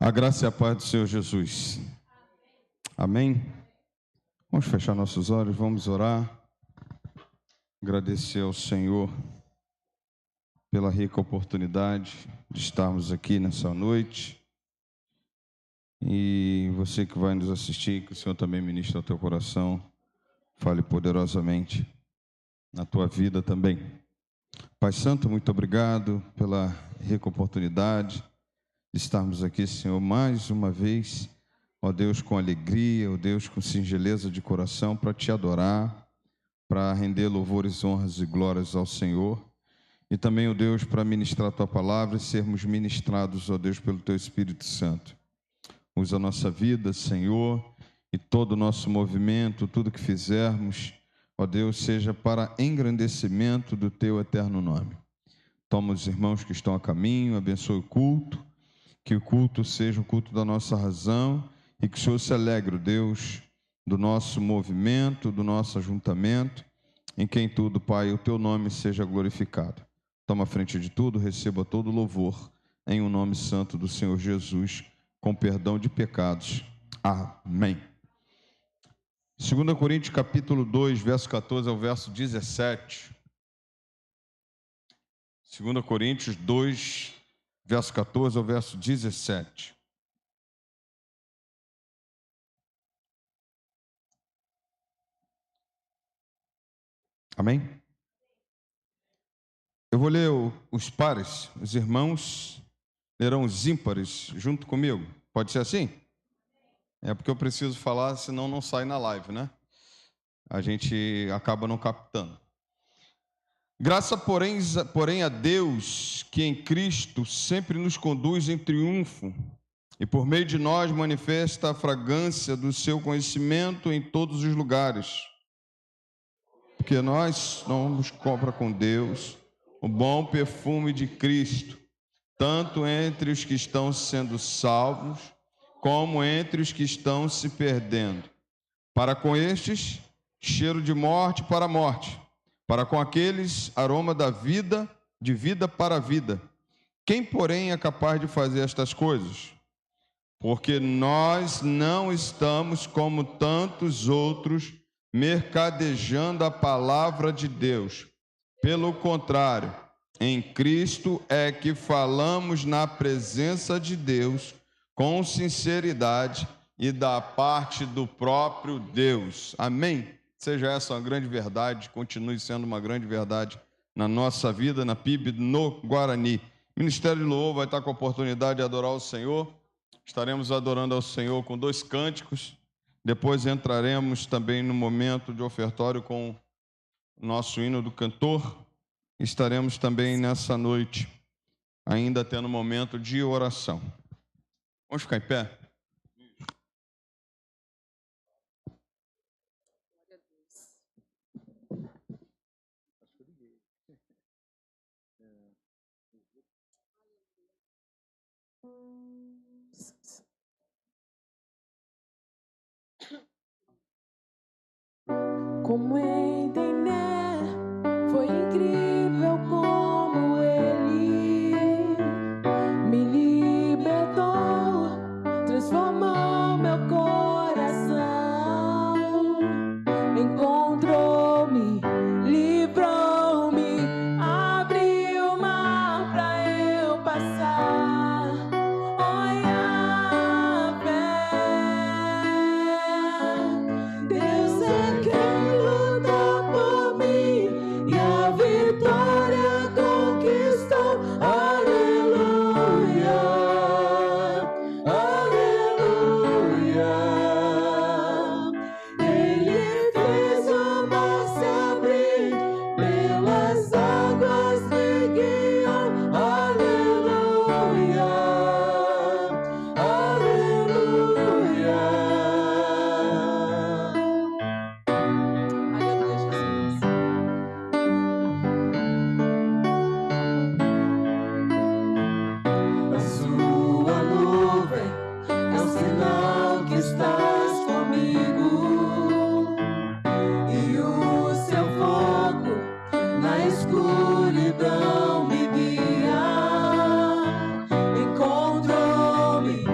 A graça e a paz do Senhor Jesus. Amém? Vamos fechar nossos olhos, vamos orar. Agradecer ao Senhor pela rica oportunidade de estarmos aqui nessa noite. E você que vai nos assistir, que o Senhor também ministre ao teu coração, fale poderosamente na tua vida também. Pai Santo, muito obrigado pela rica oportunidade de estarmos aqui, Senhor, mais uma vez, ó Deus, com alegria, ó Deus, com singeleza de coração, para te adorar, para render louvores, honras e glórias ao Senhor, e também, ó Deus, para ministrar a tua palavra e sermos ministrados, ó Deus, pelo teu Espírito Santo. Usa a nossa vida, Senhor, e todo o nosso movimento, tudo que fizermos, ó Deus, seja para engrandecimento do teu eterno nome. Toma os irmãos que estão a caminho, abençoe o culto, que o culto seja o culto da nossa razão e que o Senhor se alegre, Deus, do nosso movimento, do nosso ajuntamento, em quem tudo, Pai, o teu nome seja glorificado. Toma a frente de tudo, receba todo o louvor, em o nome santo do Senhor Jesus, com perdão de pecados. Amém. 2 Coríntios capítulo 2, verso 14 ao verso 17. 2 Coríntios 2, verso 14 ao verso 17. Amém? Eu vou ler os pares, os irmãos lerão os ímpares junto comigo. Pode ser assim? É porque eu preciso falar, senão não sai na live, né? A gente acaba não captando. Graça, porém, a Deus, que em Cristo sempre nos conduz em triunfo e por meio de nós manifesta a fragrância do seu conhecimento em todos os lugares. Porque nós somos compra com Deus o bom perfume de Cristo, tanto entre os que estão sendo salvos, como entre os que estão se perdendo. Para com estes, cheiro de morte para a morte, para com aqueles, aroma da vida, de vida para a vida. Quem, porém, é capaz de fazer estas coisas? Porque nós não estamos como tantos outros, mercadejando a palavra de Deus. Pelo contrário, em Cristo é que falamos na presença de Deus, com sinceridade e da parte do próprio Deus. Amém? Seja essa uma grande verdade, continue sendo uma grande verdade na nossa vida, na PIB, no Guarani. Ministério de Louvor vai estar com a oportunidade de adorar o Senhor. Estaremos adorando ao Senhor com 2 cânticos. Depois entraremos também no momento de ofertório com o nosso hino do cantor. Estaremos também nessa noite, ainda tendo um momento de oração. Vamos ficar em pé? Como entender, foi incrível como Ele me libertou, transformou meu coração, encontrou-me, livrou-me, abriu o mar pra eu passar. Olha a fé, Deus é quem luta por mim e a vitória conquistou. Aleluia, aleluia. Ele fez o mar se abrir, pelas águas me guiou. Aleluia, aleluia. Aleluia, Jesus. A sua nuvem é um sinal que estás comigo, e o seu fogo na escuridão me guia. Encontrou-me,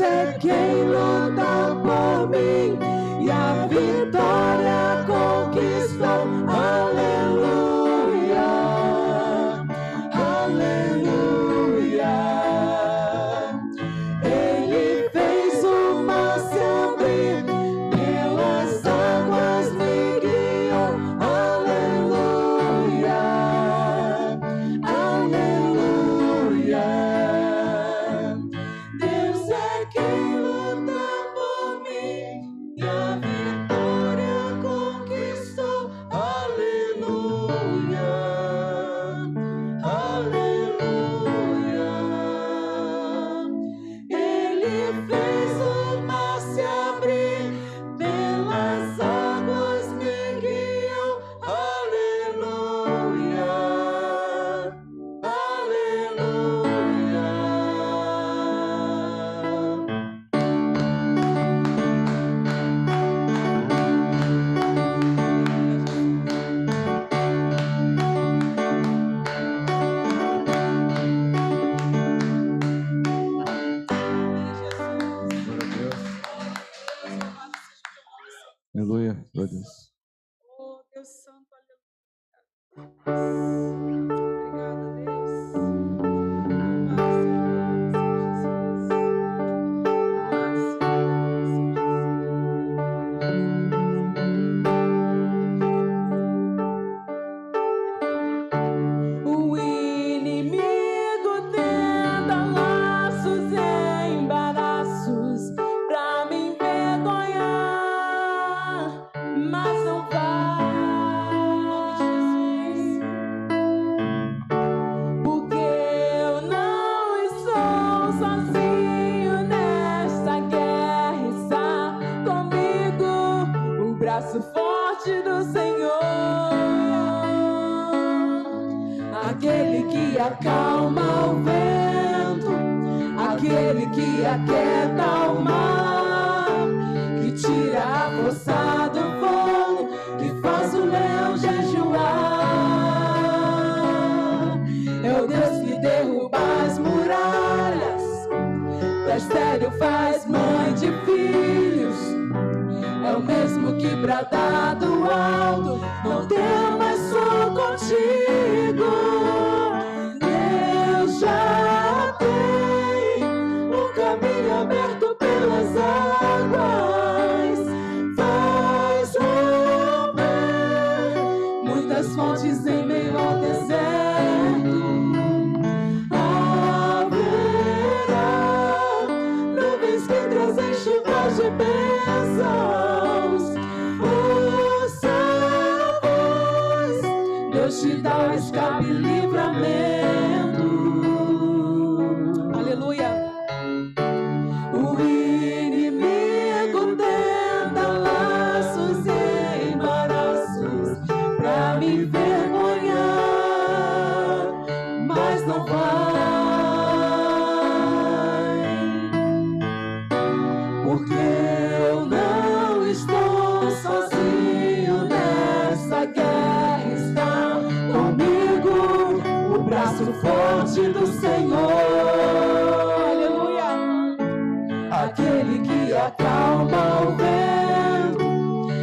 é quem luta por mim e a vitória conquistou. Aleluia, aleluia. Ele fez o mar se abrir, pelas águas me guiou. Aleluia, aleluia. Deus é quem luta por mim e a vitória conquistou. Aleluia, aleluia. Ele fez o mar se abrir, pelas águas me guiou. Aleluia, aleluia. Aleluia, glória a Deus. Oh, Deus Santo, aleluia. Obrigada, Deus. Louvado seja o nome do Senhor Jesus. O inimigo tenta laços e embaraços pra me envergonhar, mas não vai, porque eu não estou sozinho nesta guerra, está comigo o braço forte do Senhor, aquele que acalma o vento, aquele que aquieta o mar, que tira a força do fogo, que faz o leão jejuar. É o Deus que derruba as muralhas, da estéril faz mãe de filhos. É o mesmo que brada do alto, não temas, sou contigo. Deus já tem o caminho aberto pelas águas, faz romper muitas fontes em meio ao deserto. Haverá nuvens que trazem chuvas de bênçãos. Ouça a voz, Deus te dá o escape e livramento. Aleluia. O inimigo tenta laços e embaraços pra me envergonhar, mas não vai, porque eu não estou sozinho nessa guerra, está comigo o braço forte do Senhor. Aleluia. Aquele que acalma o vento,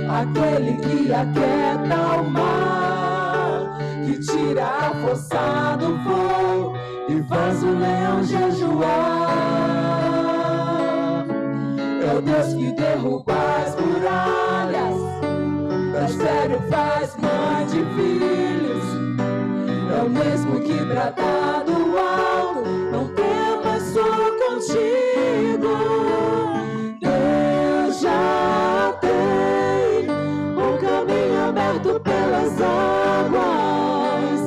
aquele que aquieta o mar, que tira a força do fogo e faz o leão jejuar. É o Deus que derruba as muralhas, da estéril faz mãe de filhos. É o mesmo que brada do alto, não temas, sou contigo. Deus já tem um caminho aberto pelas águas,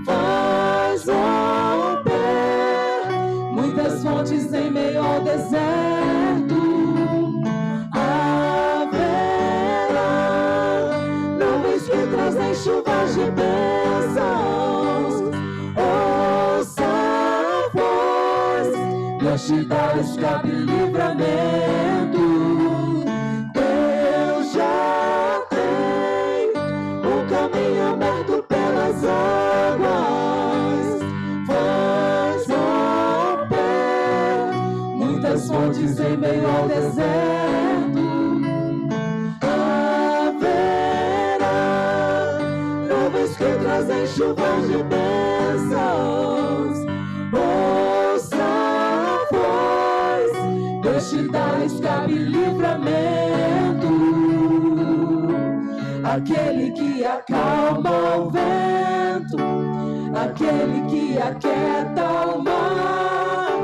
faz romper muitas fontes em meio ao deserto. Haverá nuvens que trazem chuvas de bênçãos. Ouça a voz, Deus te dá o escape e livramento. Deus já tem o caminho aberto pelas águas, faz romper muitas muitas fontes em meio ao deserto. Haverá nuvens que trazem chuvas de bênçãos. Ouça a voz, Deus te dá escape e livramento. Aquele que acalma o vento, aquele que aquieta o mar,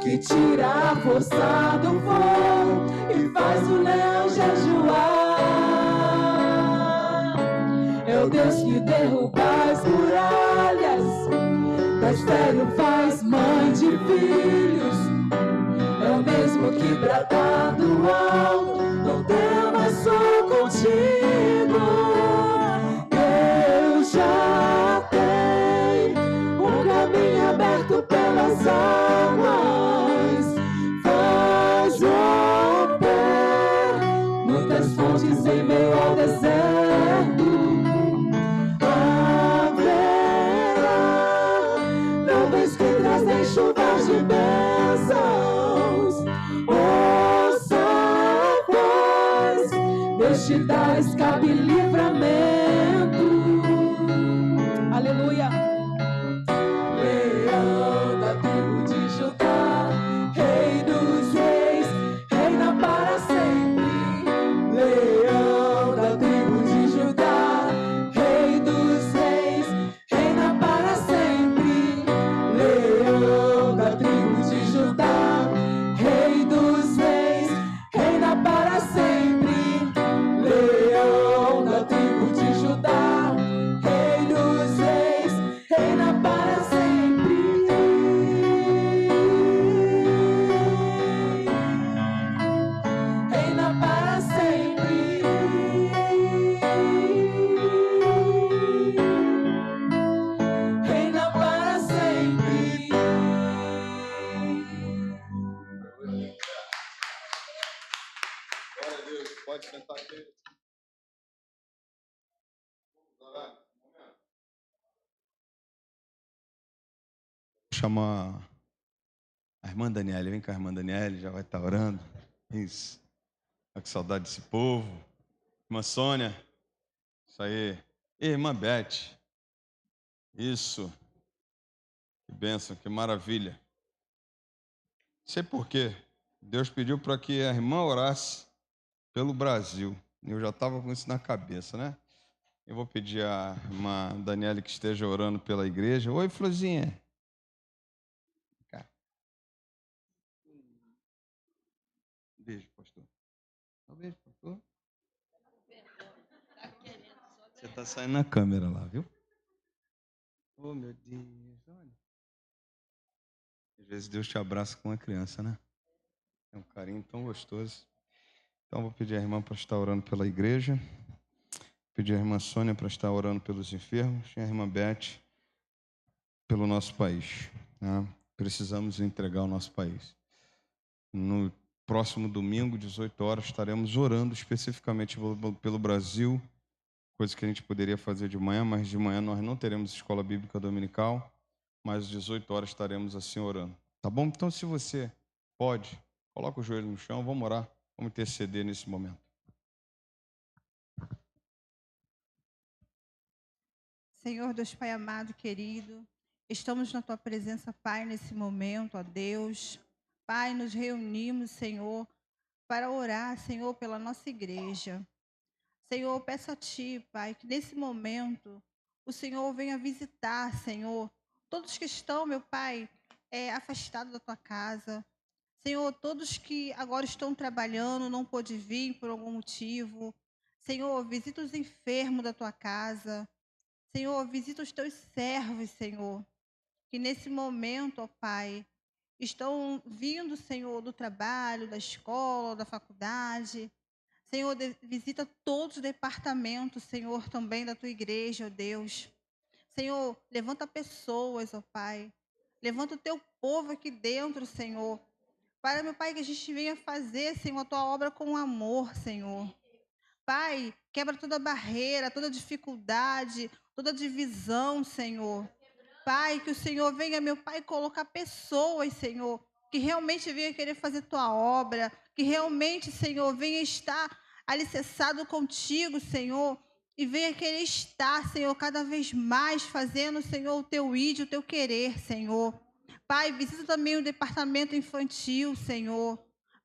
que tira a força do fogo e faz o leão jejuar. É o Deus que derruba as muralhas, da estéril faz mãe de filhos. É o mesmo que brada do alto, não temas, sou contigo. Eu já tenho um caminho aberto pelas águas, faz romper muitas fontes em meio ao deserto. Haverá nuvens que trazem chuvas de bênçãos. Ouça a voz, Deus te dá escape e livramento. Aleluia. Leão da tribo de Judá, Rei dos reis, reina para sempre. Leão da tribo de Judá, Rei dos reis, reina para sempre. Leão da tribo de Judá, Rei dos reis, reina para sempre. Leão da tribo de Judá, Rei dos reis, reina para sempre. Reina para sempre. Reina para sempre. Glória a Deus. Pode sentar aqui. Vou chamar a irmã Daniele. Vem cá, irmã Daniele, já vai estar orando. Isso. Tá com saudade desse povo. Irmã Sônia. Isso aí. E irmã Beth. Isso. Que bênção, que maravilha. Sei por quê. Deus pediu para que a irmã orasse pelo Brasil. Eu já estava com isso na cabeça, né? Eu vou pedir à irmã Daniele que esteja orando pela igreja. Oi, Florzinha. Vem cá. Beijo, pastor. Um beijo, pastor. Você está saindo na câmera lá, viu? Oh, meu Deus, olha. Às vezes Deus te abraça com uma criança, né? É um carinho tão gostoso. Então, vou pedir à irmã para estar orando pela igreja. Pedir à irmã Sônia para estar orando pelos enfermos. E a irmã Beth pelo nosso país. Né? Precisamos entregar o nosso país. No próximo domingo, 18 horas, estaremos orando especificamente pelo Brasil, coisa que a gente poderia fazer de manhã, mas de manhã nós não teremos escola bíblica dominical, mas às 18 horas estaremos assim orando. Tá bom? Então, se você pode, coloca o joelho no chão, vamos orar, vamos interceder nesse momento. Senhor Deus Pai amado, querido, estamos na Tua presença, Pai, nesse momento, ó Deus. Pai, nos reunimos, Senhor, para orar, Senhor, pela nossa igreja. Senhor, eu peço a Ti, Pai, que nesse momento o Senhor venha visitar, Senhor, todos que estão, meu Pai, afastados da Tua casa. Senhor, todos que agora estão trabalhando, não pôde vir por algum motivo. Senhor, visita os enfermos da Tua casa. Senhor, visita os Teus servos, Senhor, que nesse momento, ó Pai, estão vindo, Senhor, do trabalho, da escola, da faculdade. Senhor, visita todos os departamentos, Senhor, também da Tua igreja, ó Deus. Senhor, levanta pessoas, ó Pai. Levanta o Teu povo aqui dentro, Senhor. Para, meu Pai, que a gente venha fazer, Senhor, a Tua obra com amor, Senhor. Pai, quebra toda barreira, toda dificuldade, toda divisão, Senhor. Pai, que o Senhor venha, meu Pai, colocar pessoas, Senhor, que realmente venha querer fazer tua obra, que realmente, Senhor, venha estar alicerçado contigo, Senhor, e venha querer estar, Senhor, cada vez mais fazendo, Senhor, o teu ídolo, o teu querer, Senhor. Pai, visita também o departamento infantil, Senhor.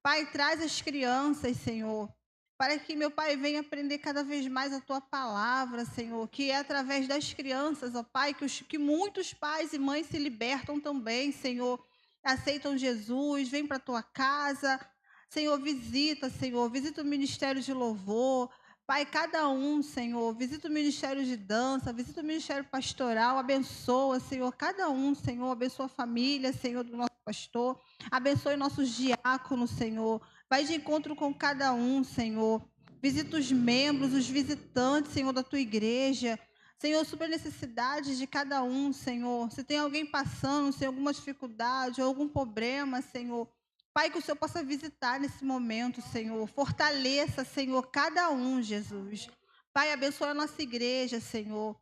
Pai, traz as crianças, Senhor, para que meu Pai venha aprender cada vez mais a tua palavra, Senhor, que é através das crianças, ó Pai, que muitos pais e mães se libertam também, Senhor, aceitam Jesus, vem para a tua casa, Senhor, visita o ministério de louvor, Pai, cada um, Senhor, visita o ministério de dança, visita o ministério pastoral, abençoa, Senhor, cada um, Senhor, abençoa a família, Senhor, do nosso pastor, abençoe nossos diáconos, Senhor, vai de encontro com cada um, Senhor, visita os membros, os visitantes, Senhor, da tua igreja, Senhor, supra a necessidade de cada um, Senhor, se tem alguém passando, sem alguma dificuldade ou algum problema, Senhor, Pai, que o Senhor possa visitar nesse momento, Senhor. Fortaleça, Senhor, cada um, Jesus. Pai, abençoa a nossa igreja, Senhor.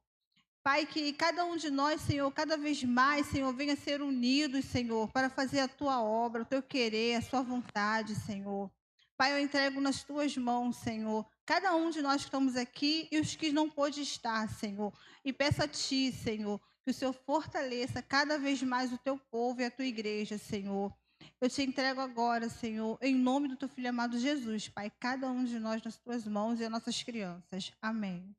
Pai, que cada um de nós, Senhor, cada vez mais, Senhor, venha ser unidos, Senhor, para fazer a tua obra, o teu querer, a sua vontade, Senhor. Pai, eu entrego nas tuas mãos, Senhor, cada um de nós que estamos aqui e os que não pôde estar, Senhor. E peço a ti, Senhor, que o Senhor fortaleça cada vez mais o teu povo e a tua igreja, Senhor. Eu te entrego agora, Senhor, em nome do teu filho amado Jesus, Pai, cada um de nós nas tuas mãos e as nossas crianças. Amém.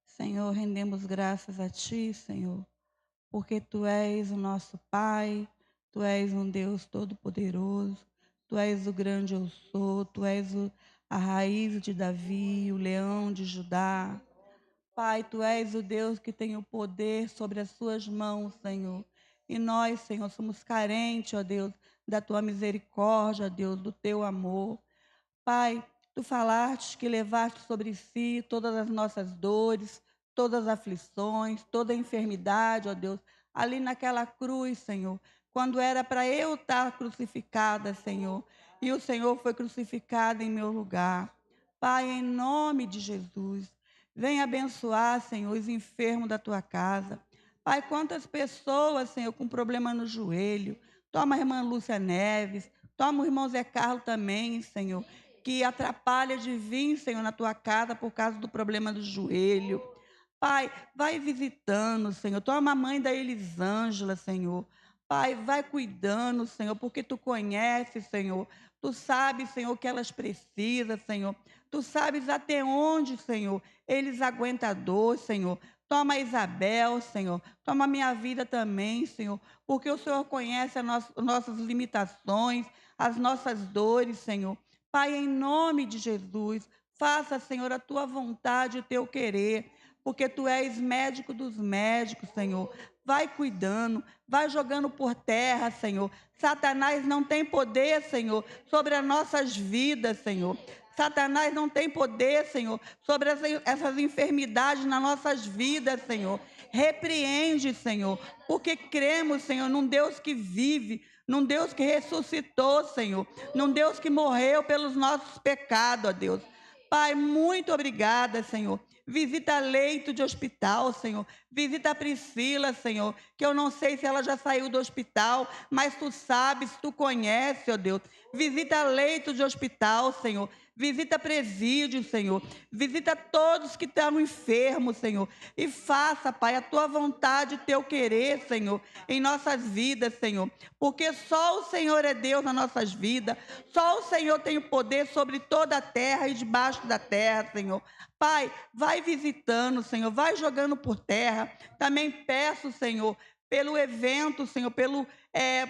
Senhor, rendemos graças a Ti, Senhor, porque Tu és o nosso Pai, Tu és um Deus todo-poderoso, Tu és o grande eu sou, Tu és a raiz de Davi, o leão de Judá. Pai, Tu és o Deus que tem o poder sobre as Suas mãos, Senhor. E nós, Senhor, somos carentes, ó Deus, da Tua misericórdia, ó Deus, do Teu amor. Pai, Tu falaste que levaste sobre si todas as nossas dores, todas as aflições, toda a enfermidade, ó Deus, ali naquela cruz, Senhor, quando era para eu estar crucificada, Senhor, e o Senhor foi crucificado em meu lugar. Pai, em nome de Jesus, vem abençoar, Senhor, os enfermos da Tua casa. Pai, quantas pessoas, Senhor, com problema no joelho, toma a irmã Lúcia Neves, toma o irmão Zé Carlos também, Senhor, que atrapalha de vir, Senhor, na Tua casa por causa do problema do joelho. Pai, vai visitando, Senhor. Toma a mãe da Elisângela, Senhor. Pai, vai cuidando, Senhor, porque Tu conheces, Senhor. Tu sabes, Senhor, o que elas precisam, Senhor. Tu sabes até onde, Senhor, eles aguentam a dor, Senhor. Toma a Isabel, Senhor. Toma a minha vida também, Senhor, porque o Senhor conhece as nossas limitações, as nossas dores, Senhor. Pai, em nome de Jesus, faça, Senhor, a Tua vontade, o Teu querer, porque Tu és médico dos médicos, Senhor. Vai cuidando, vai jogando por terra, Senhor. Satanás não tem poder, Senhor, sobre as nossas vidas, Senhor. Satanás não tem poder, Senhor, sobre essas enfermidades nas nossas vidas, Senhor. Repreende, Senhor, porque cremos, Senhor, num Deus que vive, num Deus que ressuscitou, Senhor, num Deus que morreu pelos nossos pecados, ó Deus. Pai, muito obrigada, Senhor. Visita leito de hospital, Senhor. Visita a Priscila, Senhor, que eu não sei se ela já saiu do hospital, mas Tu sabes, Tu conheces, ó Deus. Visita leito de hospital, Senhor. Visita presídio, Senhor. Visita todos que estão enfermos, Senhor. E faça, Pai, a Tua vontade, o Teu querer, Senhor, em nossas vidas, Senhor. Porque só o Senhor é Deus nas nossas vidas. Só o Senhor tem o poder sobre toda a terra e debaixo da terra, Senhor. Pai, vai visitando, Senhor. Vai jogando por terra. Também peço, Senhor, pelo evento, Senhor,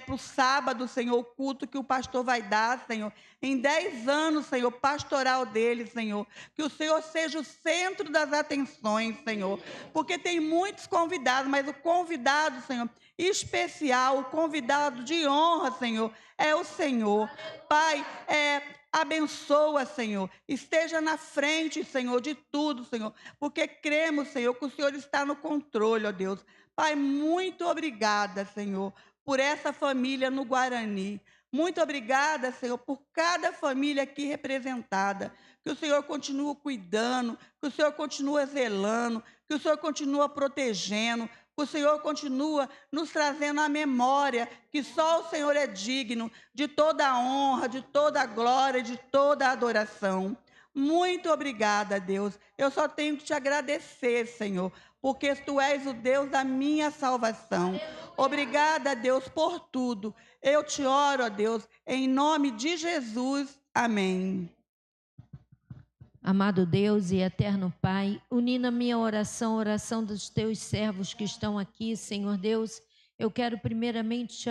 pro sábado, Senhor, o culto que o pastor vai dar, Senhor, em 10 anos, Senhor, pastoral dele, Senhor, que o Senhor seja o centro das atenções, Senhor, porque tem muitos convidados, mas o convidado, Senhor, especial, o convidado de honra, Senhor, é o Senhor. Pai, abençoa, Senhor, esteja na frente, Senhor, de tudo, Senhor, porque cremos, Senhor, que o Senhor está no controle, ó Deus. Pai, muito obrigada, Senhor, por essa família no Guarani. Muito obrigada, Senhor, por cada família aqui representada. Que o Senhor continue cuidando, que o Senhor continue zelando, que o Senhor continue protegendo. O Senhor continua nos trazendo à memória que só o Senhor é digno de toda a honra, de toda a glória, de toda a adoração. Muito obrigada, Deus. Eu só tenho que te agradecer, Senhor, porque Tu és o Deus da minha salvação. Obrigada, Deus, por tudo. Eu te oro, ó Deus, em nome de Jesus. Amém. Amado Deus e eterno Pai, unindo a minha oração, a oração dos teus servos que estão aqui, Senhor Deus, eu quero primeiramente te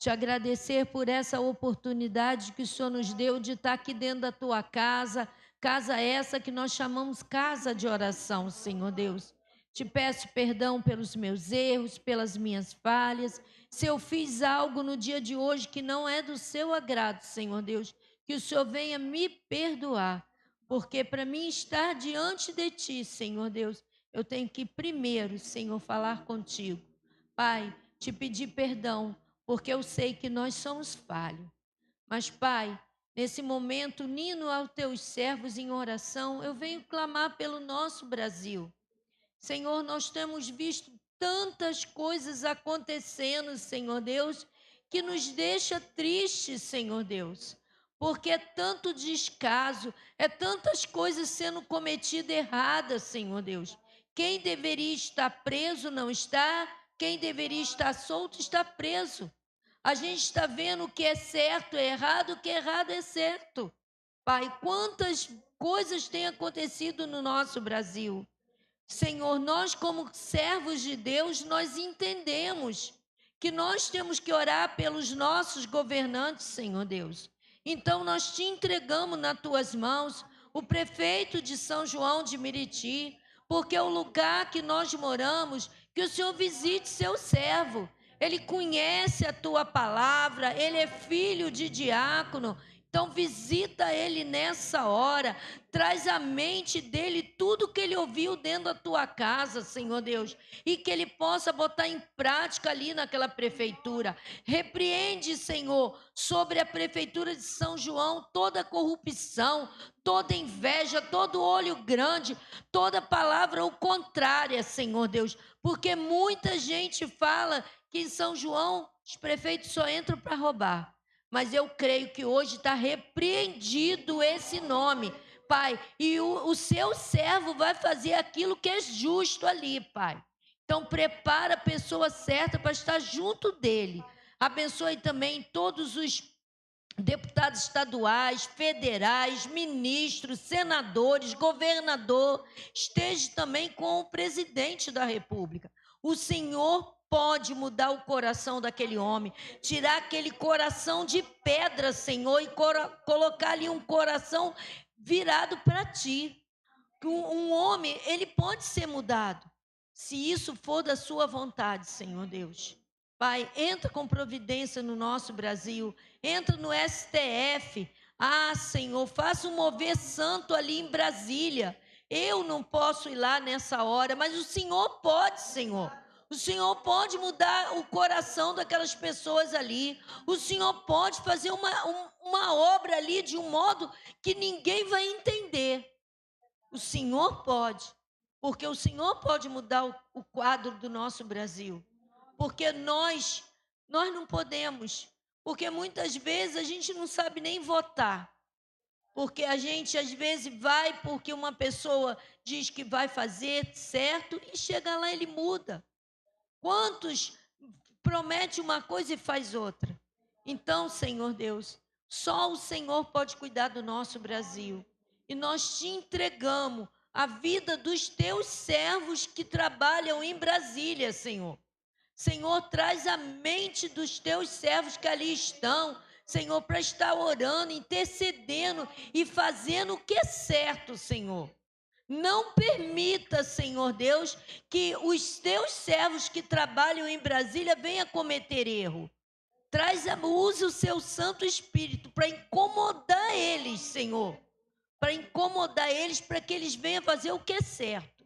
agradecer por essa oportunidade que o Senhor nos deu de estar aqui dentro da tua casa, casa essa que nós chamamos casa de oração, Senhor Deus. Te peço perdão pelos meus erros, pelas minhas falhas, se eu fiz algo no dia de hoje que não é do seu agrado, Senhor Deus, que o Senhor venha me perdoar, porque para mim estar diante de Ti, Senhor Deus, eu tenho que primeiro, Senhor, falar contigo. Pai, te pedir perdão, porque eu sei que nós somos falhos. Mas, Pai, nesse momento, unindo aos Teus servos em oração, eu venho clamar pelo nosso Brasil. Senhor, nós temos visto tantas coisas acontecendo, Senhor Deus, que nos deixa tristes, Senhor Deus. Porque é tanto descaso, é tantas coisas sendo cometidas erradas, Senhor Deus. Quem deveria estar preso não está, quem deveria estar solto está preso. A gente está vendo o que é certo é errado, o que é errado é certo. Pai, quantas coisas têm acontecido no nosso Brasil. Senhor, nós como servos de Deus, nós entendemos que nós temos que orar pelos nossos governantes, Senhor Deus. Então, nós te entregamos nas tuas mãos o prefeito de São João de Meriti, porque é o lugar que nós moramos, que o Senhor visite seu servo. Ele conhece a tua palavra, ele é filho de diácono. Então, visita ele nessa hora, traz à mente dele tudo que ele ouviu dentro da tua casa, Senhor Deus, e que ele possa botar em prática ali naquela prefeitura. Repreende, Senhor, sobre a prefeitura de São João, toda corrupção, toda inveja, todo olho grande, toda palavra ao contrária, Senhor Deus, porque muita gente fala que em São João os prefeitos só entram para roubar. Mas eu creio que hoje está repreendido esse nome, Pai. E o seu servo vai fazer aquilo que é justo ali, Pai. Então, prepara a pessoa certa para estar junto dele. Abençoe também todos os deputados estaduais, federais, ministros, senadores, governador. Esteja também com o presidente da República. O Senhor pode mudar o coração daquele homem, tirar aquele coração de pedra, Senhor, e colocar ali um coração virado para Ti. Um homem, ele pode ser mudado, se isso for da Sua vontade, Senhor Deus. Pai, entra com providência no nosso Brasil, entra no STF. Senhor, faça um mover santo ali em Brasília. Eu não posso ir lá nessa hora, mas o Senhor pode, Senhor. O Senhor pode mudar o coração daquelas pessoas ali. O Senhor pode fazer uma obra ali de um modo que ninguém vai entender. O Senhor pode, porque o Senhor pode mudar o quadro do nosso Brasil. Porque nós não podemos, porque muitas vezes a gente não sabe nem votar. Porque a gente às vezes vai porque uma pessoa diz que vai fazer certo e chega lá e ele muda. Quantos promete uma coisa e faz outra? Então, Senhor Deus, só o Senhor pode cuidar do nosso Brasil. E nós te entregamos a vida dos teus servos que trabalham em Brasília, Senhor. Senhor, traz a mente dos teus servos que ali estão, Senhor, para estar orando, intercedendo e fazendo o que é certo, Senhor. Não permita, Senhor Deus, que os teus servos que trabalham em Brasília venham cometer erro. Use o seu Santo Espírito para incomodar eles, Senhor. Para incomodar eles, para que eles venham fazer o que é certo.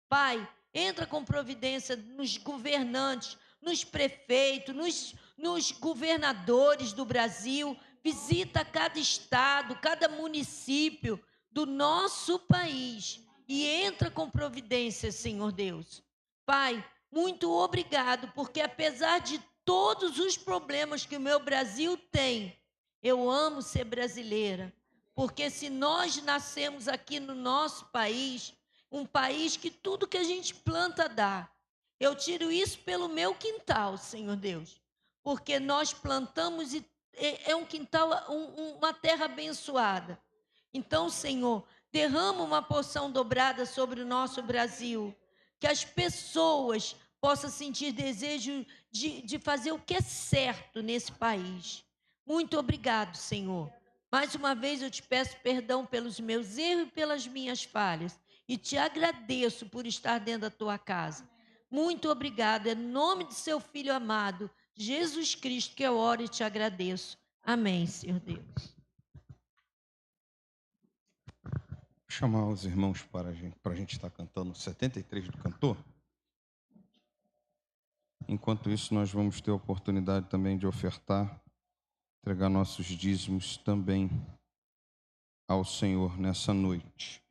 Pai, entra com providência nos governantes, nos prefeitos, nos governadores do Brasil. Visita cada estado, cada município do nosso país e entra com providência, Senhor Deus. Pai, muito obrigado, porque apesar de todos os problemas que o meu Brasil tem, eu amo ser brasileira. Porque se nós nascemos aqui no nosso país, um país que tudo que a gente planta dá, eu tiro isso pelo meu quintal, Senhor Deus. Porque nós plantamos e é um quintal, uma terra abençoada. Então, Senhor, derrama uma porção dobrada sobre o nosso Brasil, que as pessoas possam sentir desejo de fazer o que é certo nesse país. Muito obrigado, Senhor. Mais uma vez eu te peço perdão pelos meus erros e pelas minhas falhas, e te agradeço por estar dentro da tua casa. Muito obrigado, é em nome de seu Filho amado, Jesus Cristo, que eu oro e te agradeço. Amém, Senhor Deus. Vou chamar os irmãos para a gente estar cantando 73 do cantor. Enquanto isso, nós vamos ter a oportunidade também de ofertar, entregar nossos dízimos também ao Senhor nessa noite.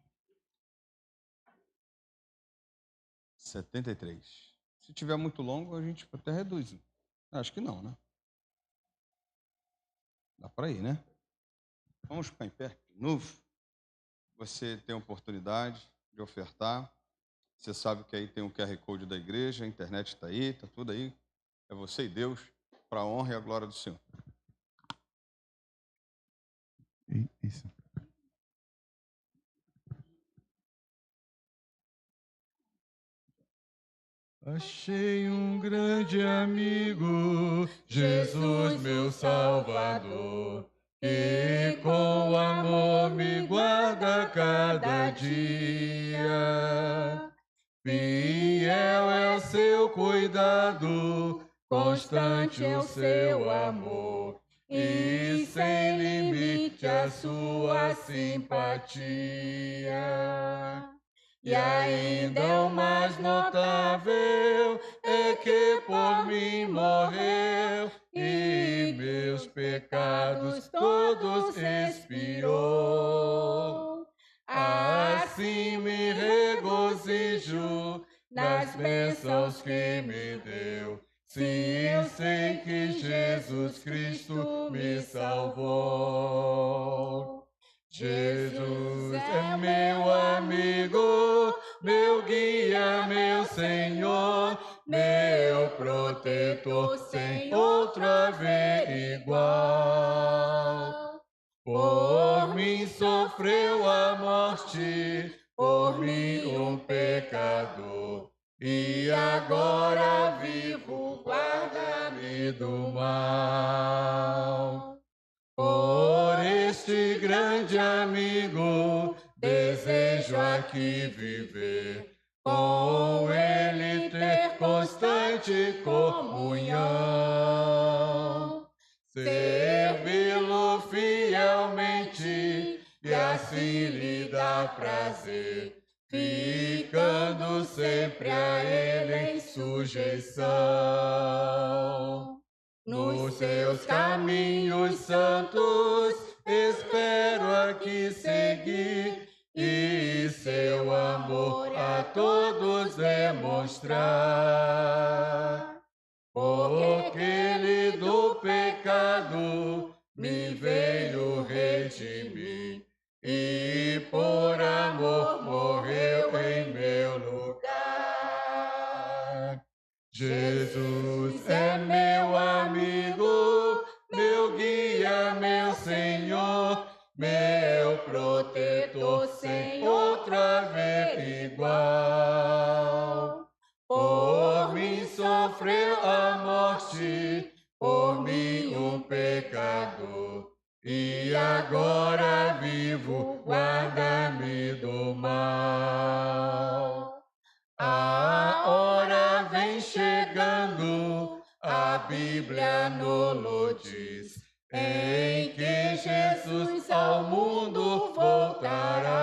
73. Se tiver muito longo, a gente até reduz. Acho que não, né? Dá para ir, né? Vamos ficar em pé de novo. Você tem a oportunidade de ofertar. Você sabe que aí tem o QR Code da igreja, a internet está aí, está tudo aí. É você e Deus, para a honra e a glória do Senhor. Isso. Achei um grande amigo, Jesus meu Salvador, que com amor me guarda cada dia. Fiel é seu cuidado, constante o seu amor, e sem limite a sua simpatia. E ainda o mais notável é que por mim morreu e meus pecados todos expiou. Assim me regozijo nas bênçãos que me deu, sim, eu sei que Jesus Cristo me salvou. Jesus é meu amigo, meu guia, meu Senhor, meu protetor, sem outro haver igual. Por mim sofreu a morte, por mim um pecador, e agora vivo, guarda-me do mal. Por este grande amigo, desejo aqui viver, com ele ter constante comunhão, servi-lo fielmente e assim lhe dar prazer, ficando sempre a ele em sujeição. Nos seus caminhos santos, espero aqui seguir e seu amor a todos demonstrar. Porque ele do pecado me veio redimir e por amor morreu em meu lugar. Jesus é meu amigo, meu guia, meu Senhor, meu protetor, sem outro haver igual. Por mim sofreu a morte, por mim um pecador, e agora vivo, guarda-me do mal. A hora vem chegando, a Bíblia nos diz, em que Jesus ao mundo voltará.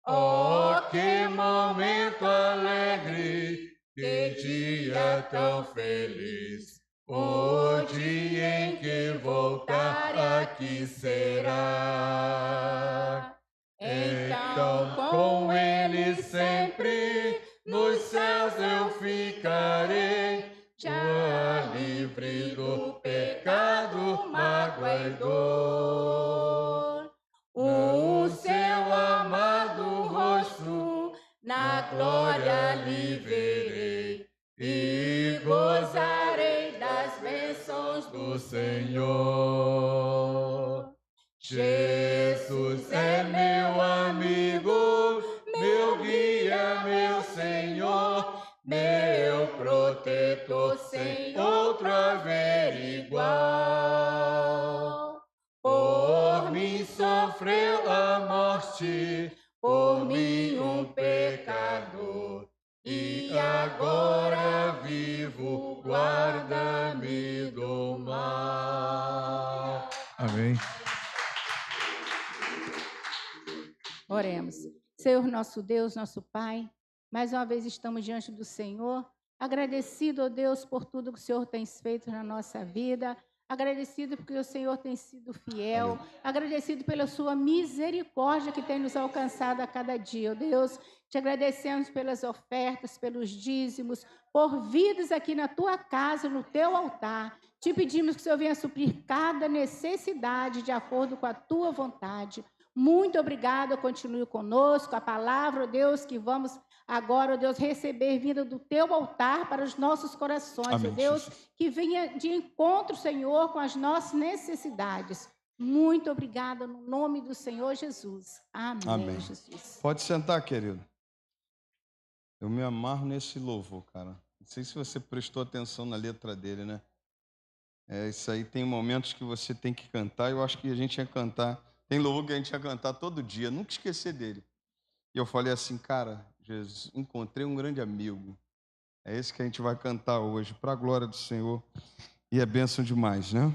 Oh, que momento alegre, que dia tão feliz, o dia em que voltar aqui será. Então com ele sempre nos céus eu ficarei, já livre do pecado, mágoa e dor. O seu amado rosto na glória lhe verei e gozarei das bênçãos do Senhor. Jesus é meu amigo, meu guia, meu Senhor, meu protetor, sem outro haver igual. Por mim sofreu a morte, por mim um pecador, e agora vivo, guarda-me do mal. Amém. Oremos. Senhor nosso Deus, nosso Pai, mais uma vez estamos diante do Senhor, agradecido, ó Deus, por tudo que o Senhor tem feito na nossa vida, agradecido porque o Senhor tem sido fiel, agradecido pela sua misericórdia que tem nos alcançado a cada dia, ó Deus. Te agradecemos pelas ofertas, pelos dízimos, por vidas aqui na tua casa, no teu altar. Te pedimos que o Senhor venha suprir cada necessidade de acordo com a tua vontade. Muito obrigada, continue conosco, a palavra, ó Deus, que vamos agora, ó Deus, receber vinda do teu altar para os nossos corações, Amém, ó Deus, Jesus. que venha de encontro, Senhor, com as nossas necessidades. Muito obrigada, no nome do Senhor Jesus. Amém, Amém. Jesus. Pode sentar, querido. Eu me amarro nesse louvor, cara. Não sei se você prestou atenção na letra dele, né? Isso aí tem momentos que você tem que cantar. Eu acho que a gente ia cantar. Tem louvor que a gente ia cantar todo dia, nunca esquecer dele. E eu falei assim, cara, Jesus, encontrei um grande amigo. É esse que a gente vai cantar hoje, para a glória do Senhor. E é bênção demais, né?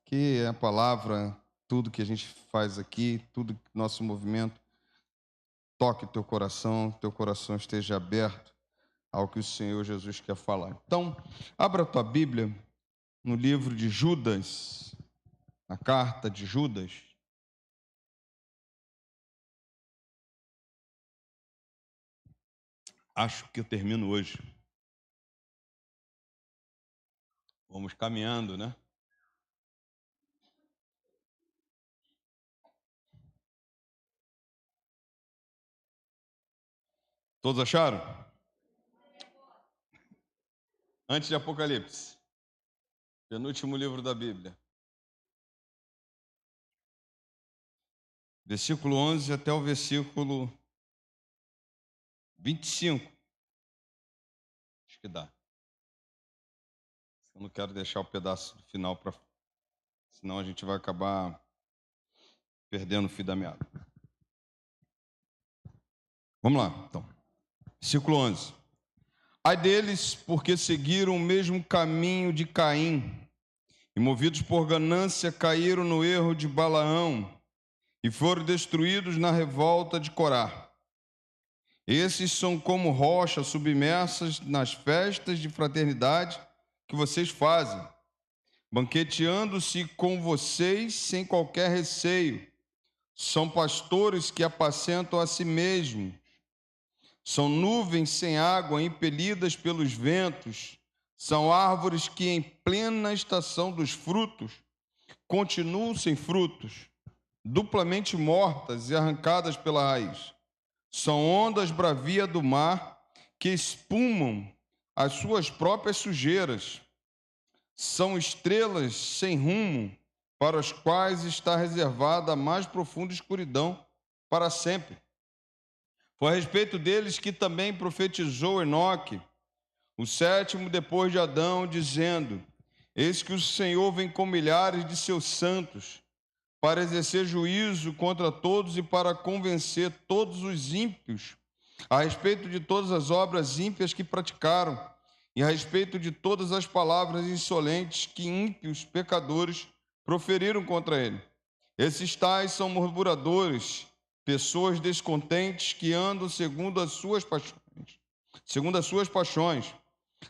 Que a palavra, tudo que a gente faz aqui, tudo nosso movimento, toque teu coração esteja aberto ao que o Senhor Jesus quer falar. Então, abra a tua Bíblia no livro de Judas, a carta de Judas. Acho que eu termino hoje. Vamos caminhando, né? Todos acharam? Antes de Apocalipse. Penúltimo livro da Bíblia. Versículo 11 até o versículo 25. Acho que dá. Eu não quero deixar o pedaço do final para... Senão a gente vai acabar perdendo o fio da meada. Vamos lá, então. Versículo 11. Ai deles, porque seguiram o mesmo caminho de Caim, e movidos por ganância caíram no erro de Balaão, e foram destruídos na revolta de Corá. Esses são como rochas submersas nas festas de fraternidade que vocês fazem, banqueteando-se com vocês sem qualquer receio. São pastores que apacentam a si mesmos. São nuvens sem água impelidas pelos ventos. São árvores que em plena estação dos frutos continuam sem frutos, duplamente mortas e arrancadas pela raiz. São ondas bravias do mar que espumam as suas próprias sujeiras. São estrelas sem rumo, para as quais está reservada a mais profunda escuridão para sempre. Foi a respeito deles que também profetizou Enoque, o sétimo depois de Adão, dizendo: eis que o Senhor vem com milhares de seus santos, para exercer juízo contra todos e para convencer todos os ímpios a respeito de todas as obras ímpias que praticaram e a respeito de todas as palavras insolentes que ímpios pecadores proferiram contra ele. Esses tais são murmuradores, pessoas descontentes que andam segundo as suas paixões.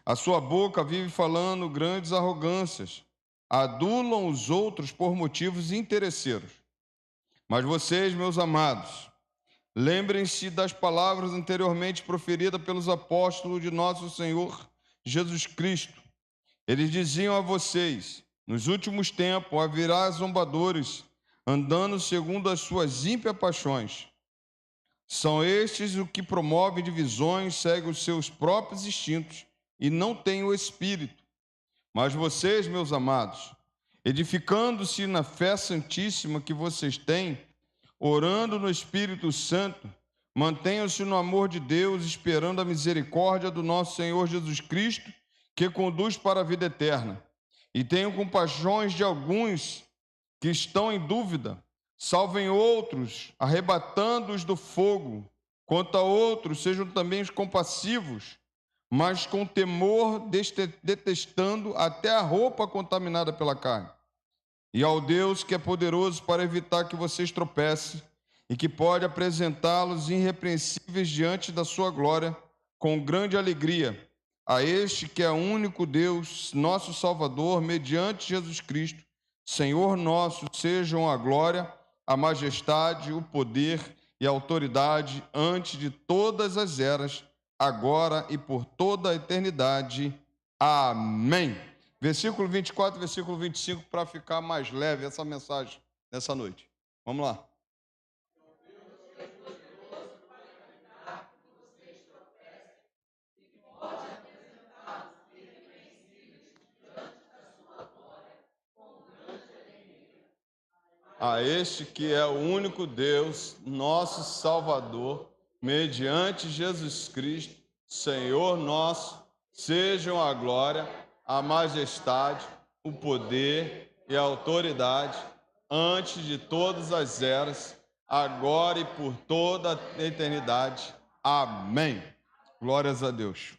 A sua boca vive falando grandes arrogâncias. Adulam os outros por motivos interesseiros. Mas vocês, meus amados, Lembrem-se das palavras anteriormente proferidas pelos apóstolos de nosso Senhor Jesus Cristo. Eles diziam a vocês: nos últimos tempos haverá zombadores, andando segundo as suas ímpias paixões. São estes os que promovem divisões, seguem os seus próprios instintos e não têm o Espírito. Mas vocês, meus amados, edificando-se na fé santíssima que vocês têm, orando no Espírito Santo, mantenham-se no amor de Deus, esperando a misericórdia do nosso Senhor Jesus Cristo, que conduz para a vida eterna. E tenham compaixões de alguns que estão em dúvida, salvem outros, arrebatando-os do fogo. Quanto a outros, sejam também os compassivos, mas com temor, detestando até a roupa contaminada pela carne. E ao Deus que é poderoso para evitar que vocês tropecem e que pode apresentá-los irrepreensíveis diante da sua glória com grande alegria, a este que é o único Deus, nosso Salvador, mediante Jesus Cristo, Senhor nosso, sejam a glória, a majestade, o poder e a autoridade antes de todas as eras, agora e por toda a eternidade. Amém. Versículo 24, versículo 25, para ficar mais leve essa mensagem nessa noite. Vamos lá. A este que é o único Deus, nosso Salvador, mediante Jesus Cristo, Senhor nosso, sejam a glória, a majestade, o poder e a autoridade antes de todas as eras, agora e por toda a eternidade. Amém. Glórias a Deus.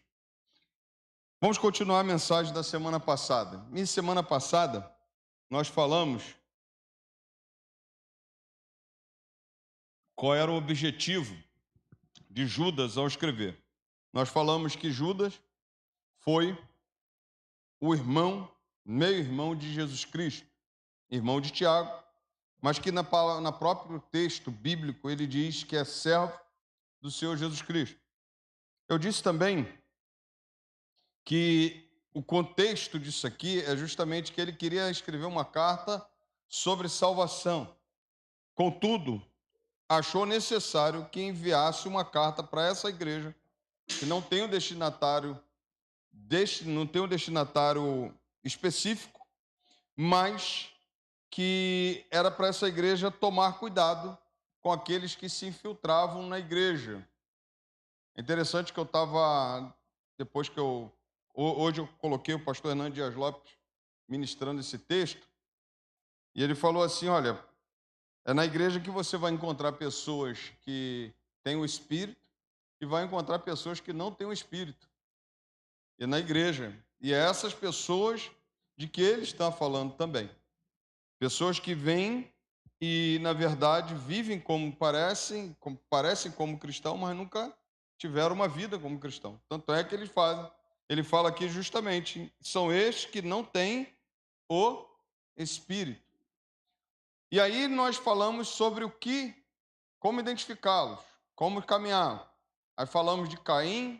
Vamos continuar a mensagem da semana passada. Na semana passada, nós falamos qual era o objetivo de Judas ao escrever. Nós falamos que Judas foi o irmão, meio-irmão de Jesus Cristo, irmão de Tiago, mas que na próprio texto bíblico ele diz que é servo do Senhor Jesus Cristo. Eu disse também que o contexto disso aqui é justamente que ele queria escrever uma carta sobre salvação. Contudo, achou necessário que enviasse uma carta para essa igreja que não tem um destinatário específico, mas que era para essa igreja tomar cuidado com aqueles que se infiltravam na igreja. É interessante que eu estava, hoje eu coloquei o pastor Hernando Dias Lopes ministrando esse texto, e ele falou assim, olha, é na igreja que você vai encontrar pessoas que têm o Espírito e vai encontrar pessoas que não têm o Espírito. E na igreja. E é essas pessoas de que ele está falando também. Pessoas que vêm e, na verdade, vivem como parecem como cristão, mas nunca tiveram uma vida como cristão. Tanto é que ele fala aqui justamente, são estes que não têm o Espírito. E aí nós falamos sobre como identificá-los, como caminhar. Aí falamos de Caim,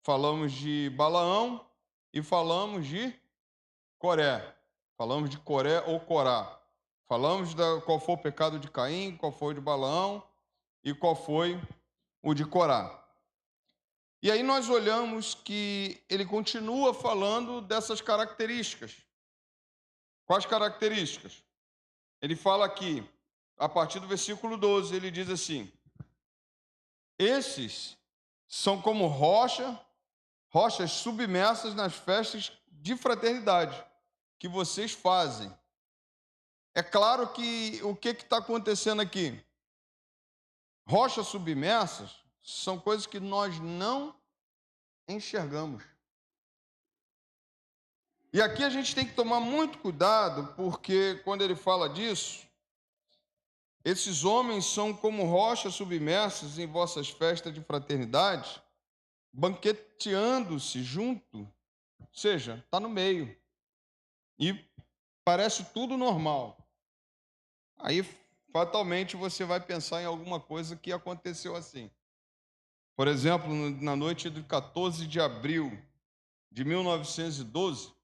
falamos de Balaão e falamos de Coré. Falamos de Coré ou Corá. Falamos qual foi o pecado de Caim, qual foi o de Balaão e qual foi o de Corá. E aí nós olhamos que ele continua falando dessas características. Quais características? Ele fala aqui, a partir do versículo 12, ele diz assim: esses são como rochas submersas nas festas de fraternidade que vocês fazem. É claro que o que está acontecendo aqui? Rochas submersas são coisas que nós não enxergamos. E aqui a gente tem que tomar muito cuidado, porque quando ele fala disso, esses homens são como rochas submersas em vossas festas de fraternidade, banqueteando-se junto, ou seja, está no meio. E parece tudo normal. Aí fatalmente você vai pensar em alguma coisa que aconteceu assim. Por exemplo, na noite do 14 de abril de 1912,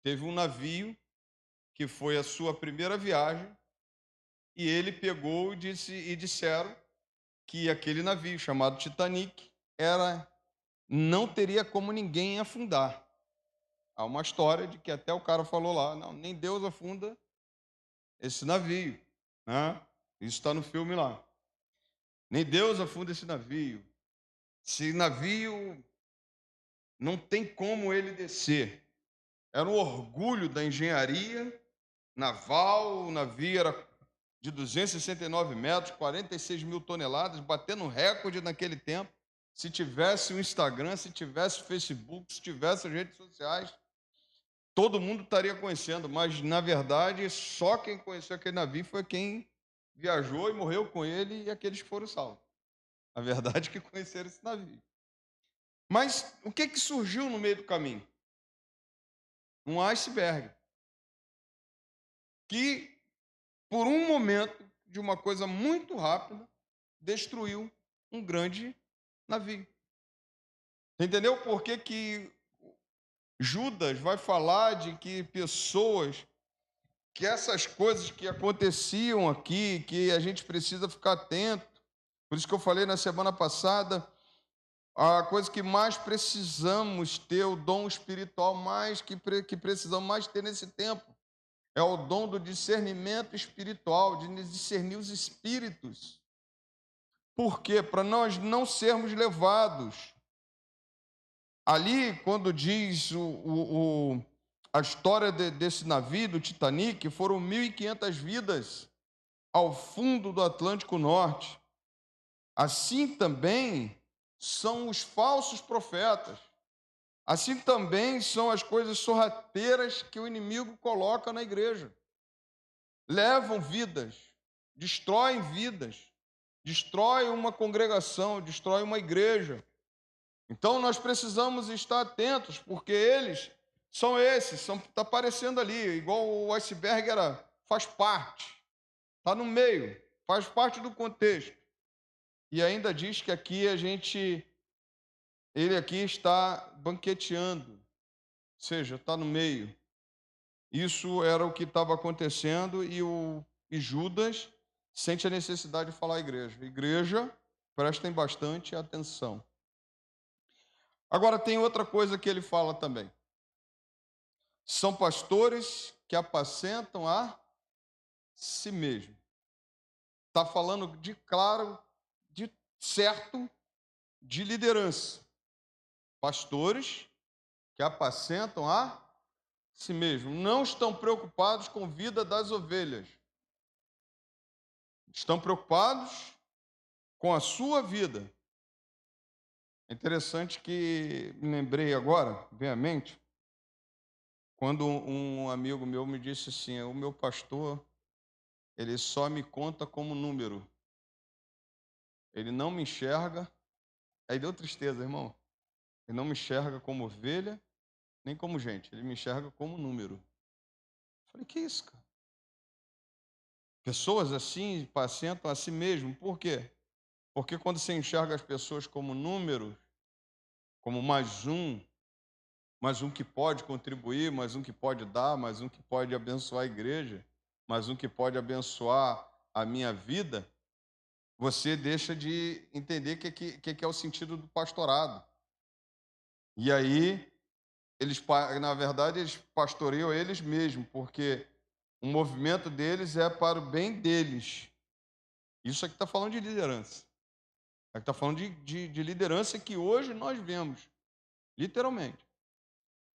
teve um navio que foi a sua primeira viagem e ele pegou e disseram que aquele navio chamado Titanic não teria como ninguém afundar. Há uma história de que até o cara falou lá, não, nem Deus afunda esse navio, né? Isso está no filme lá. Nem Deus afunda esse navio. Esse navio não tem como ele descer. Era um orgulho da engenharia naval, o navio era de 269 metros, 46 mil toneladas, batendo recorde naquele tempo. Se tivesse o Instagram, se tivesse o Facebook, se tivesse as redes sociais, todo mundo estaria conhecendo, mas, na verdade, só quem conheceu aquele navio foi quem viajou e morreu com ele e aqueles que foram salvos. A verdade é que conheceram esse navio. Mas o que surgiu no meio do caminho? Um iceberg. Que, por um momento, de uma coisa muito rápida, destruiu um grande navio. Entendeu por que Judas vai falar de que pessoas, que essas coisas que aconteciam aqui, que a gente precisa ficar atento? Por isso que eu falei na semana passada, a coisa que mais precisamos ter, o dom espiritual que precisamos mais ter nesse tempo, é o dom do discernimento espiritual, de discernir os espíritos. Por quê? Para nós não sermos levados. Ali, quando diz a história desse navio, do Titanic, foram 1.500 vidas ao fundo do Atlântico Norte. Assim também são os falsos profetas. Assim também são as coisas sorrateiras que o inimigo coloca na igreja. Levam vidas, destroem vidas, destrói uma congregação, destrói uma igreja. Então nós precisamos estar atentos, porque eles são esses, está aparecendo ali, igual o iceberg faz parte, está no meio, faz parte do contexto. E ainda diz que aqui ele aqui está banqueteando, ou seja, está no meio. Isso era o que estava acontecendo e Judas sente a necessidade de falar à igreja. Igreja, prestem bastante atenção. Agora, tem outra coisa que ele fala também. São pastores que apacentam a si mesmo. Está falando de claro, de certo, de liderança. Pastores que apacentam a si mesmo. Não estão preocupados com a vida das ovelhas. Estão preocupados com a sua vida. É interessante que me lembrei agora, vem à mente, quando um amigo meu me disse assim, o meu pastor, ele só me conta como número. Ele não me enxerga. Aí deu tristeza, irmão. Ele não me enxerga como ovelha, nem como gente. Ele me enxerga como número. Eu falei, que isso, cara? Pessoas assim apacentam a si mesmo. Por quê? Porque quando você enxerga as pessoas como números, como mais um que pode contribuir, mais um que pode dar, mais um que pode abençoar a igreja, mais um que pode abençoar a minha vida, você deixa de entender o que é o sentido do pastorado. E aí, na verdade, eles pastoreiam eles mesmos, porque o movimento deles é para o bem deles. Isso aqui está falando de liderança. Aqui está falando de liderança que hoje nós vemos, literalmente.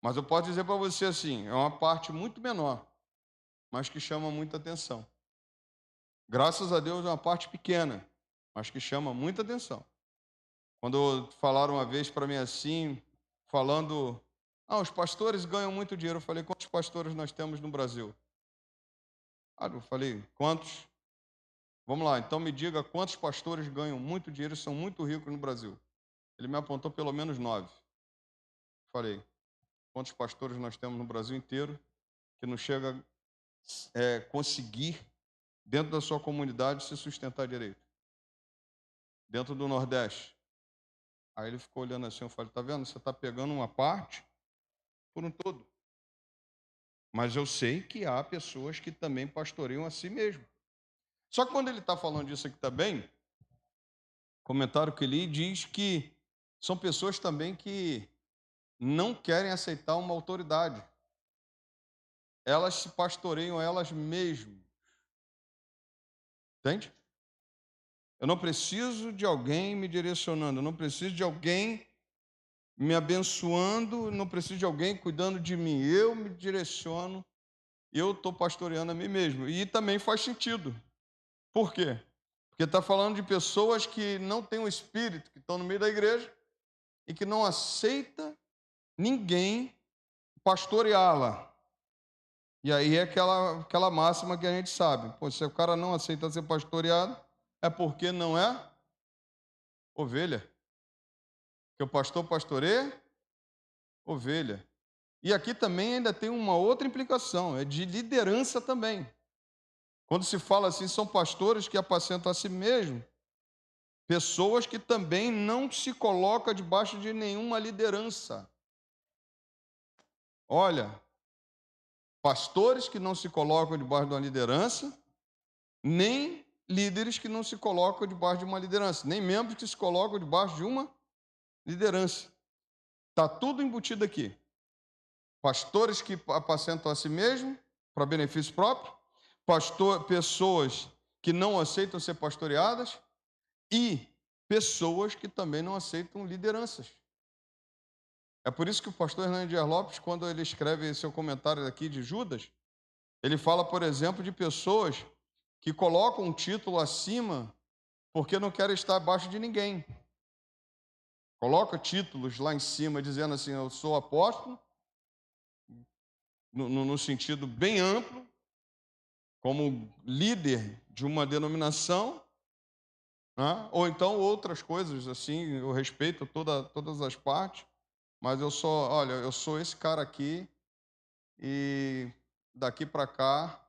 Mas eu posso dizer para você assim, é uma parte muito menor, mas que chama muita atenção. Graças a Deus é uma parte pequena, mas que chama muita atenção. Quando falaram uma vez para mim assim, falando, os pastores ganham muito dinheiro. Eu falei, quantos pastores nós temos no Brasil? Eu falei, quantos? Vamos lá, então me diga quantos pastores ganham muito dinheiro e são muito ricos no Brasil. Ele me apontou pelo menos 9. Falei, quantos pastores nós temos no Brasil inteiro que não chega a conseguir dentro da sua comunidade se sustentar direito. Dentro do Nordeste. Aí ele ficou olhando assim, eu falei, tá vendo? Você está pegando uma parte por um todo. Mas eu sei que há pessoas que também pastoreiam a si mesmo. Só que quando ele está falando disso aqui também, comentário que ele diz que são pessoas também que não querem aceitar uma autoridade. Elas se pastoreiam elas mesmas. Entende? Eu não preciso de alguém me direcionando, eu não preciso de alguém me abençoando, eu não preciso de alguém cuidando de mim. Eu me direciono, eu estou pastoreando a mim mesmo. E também faz sentido. Por quê? Porque está falando de pessoas que não têm o Espírito, que estão no meio da igreja e que não aceita ninguém pastoreá-la. E aí é aquela máxima que a gente sabe. Pô, se o cara não aceita ser pastoreado, é porque não é ovelha. Que o pastor pastoreia ovelha. E aqui também ainda tem uma outra implicação, é de liderança também. Quando se fala assim, são pastores que apacentam a si mesmo, pessoas que também não se colocam debaixo de nenhuma liderança. Olha, pastores que não se colocam debaixo de uma liderança, nem líderes que não se colocam debaixo de uma liderança, nem membros que se colocam debaixo de uma liderança. Está tudo embutido aqui. Pastores que apacentam a si mesmo, para benefício próprio, pessoas que não aceitam ser pastoreadas e pessoas que também não aceitam lideranças. É por isso que o pastor Hernandes Dias Lopes, quando ele escreve seu comentário aqui de Judas, ele fala, por exemplo, de pessoas que colocam um título acima porque não querem estar abaixo de ninguém. Coloca títulos lá em cima dizendo assim, eu sou apóstolo, no sentido bem amplo, como líder de uma denominação, né? Ou então outras coisas assim, eu respeito todas as partes, mas eu sou esse cara aqui e daqui para cá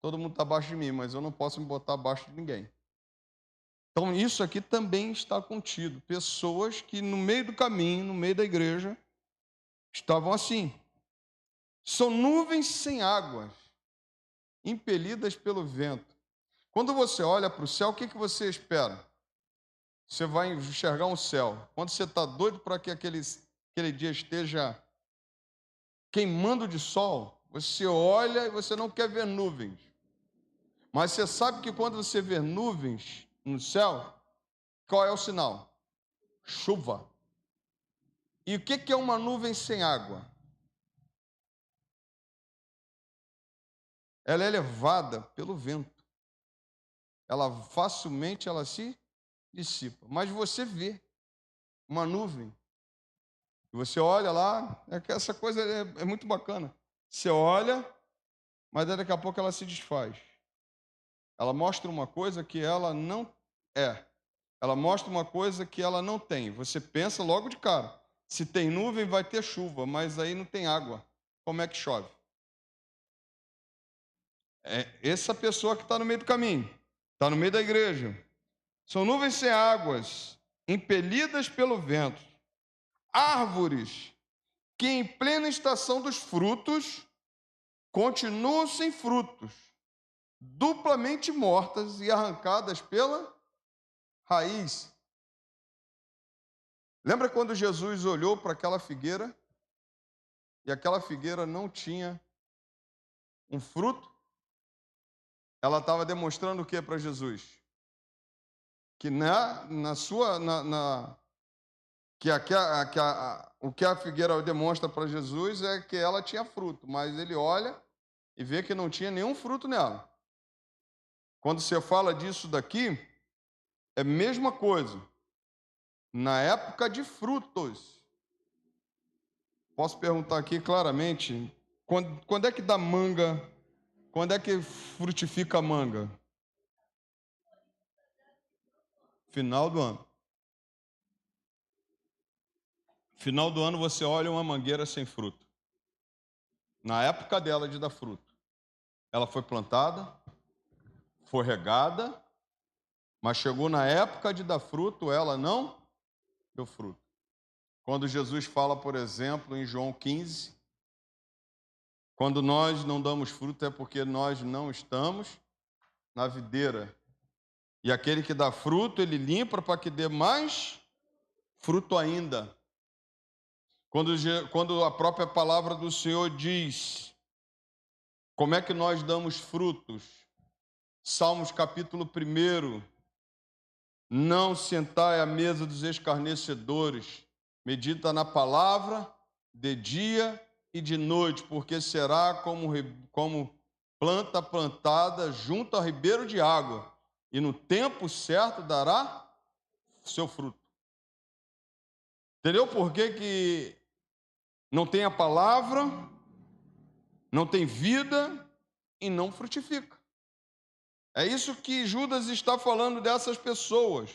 todo mundo está abaixo de mim, mas eu não posso me botar abaixo de ninguém. Então isso aqui também está contido. Pessoas que no meio do caminho, no meio da igreja, estavam assim. São nuvens sem águas, impelidas pelo vento. Quando você olha para o céu, o que você espera? Você vai enxergar um céu. Quando você está doido para que aquele dia esteja queimando de sol, você olha e você não quer ver nuvens. Mas você sabe que quando você vê nuvens no céu, qual é o sinal? Chuva. E o que é uma nuvem sem água? Ela é levada pelo vento. Facilmente ela se dissipa. Mas você vê uma nuvem, e você olha lá, essa coisa é muito bacana. Você olha, mas daqui a pouco ela se desfaz. Ela mostra uma coisa que ela não é. Ela mostra uma coisa que ela não tem. Você pensa logo de cara. Se tem nuvem, vai ter chuva, mas aí não tem água. Como é que chove? É essa pessoa que está no meio do caminho, está no meio da igreja. São nuvens sem águas, impelidas pelo vento. Árvores que em plena estação dos frutos continuam sem frutos, duplamente mortas e arrancadas pela raiz. Lembra quando Jesus olhou para aquela figueira e aquela figueira não tinha um fruto? Ela estava demonstrando o que para Jesus? Que o que a figueira demonstra para Jesus é que ela tinha fruto, mas ele olha e vê que não tinha nenhum fruto nela. Quando você fala disso daqui, é a mesma coisa. Na época de frutos. Posso perguntar aqui claramente, quando é que dá manga? Quando é que frutifica a manga? Final do ano. Final do ano você olha uma mangueira sem fruto. Na época dela de dar fruto. Ela foi plantada, foi regada, mas chegou na época de dar fruto, ela não deu fruto. Quando Jesus fala, por exemplo, em João 15, quando nós não damos fruto é porque nós não estamos na videira. E aquele que dá fruto, ele limpa para que dê mais fruto ainda. Quando a própria palavra do Senhor diz como é que nós damos frutos, Salmos capítulo 1, não sentai à mesa dos escarnecedores, medita na palavra de dia e de noite, porque será como planta plantada junto ao ribeiro de água, e no tempo certo dará seu fruto. Entendeu por que não tem a palavra, não tem vida e não frutifica? É isso que Judas está falando dessas pessoas,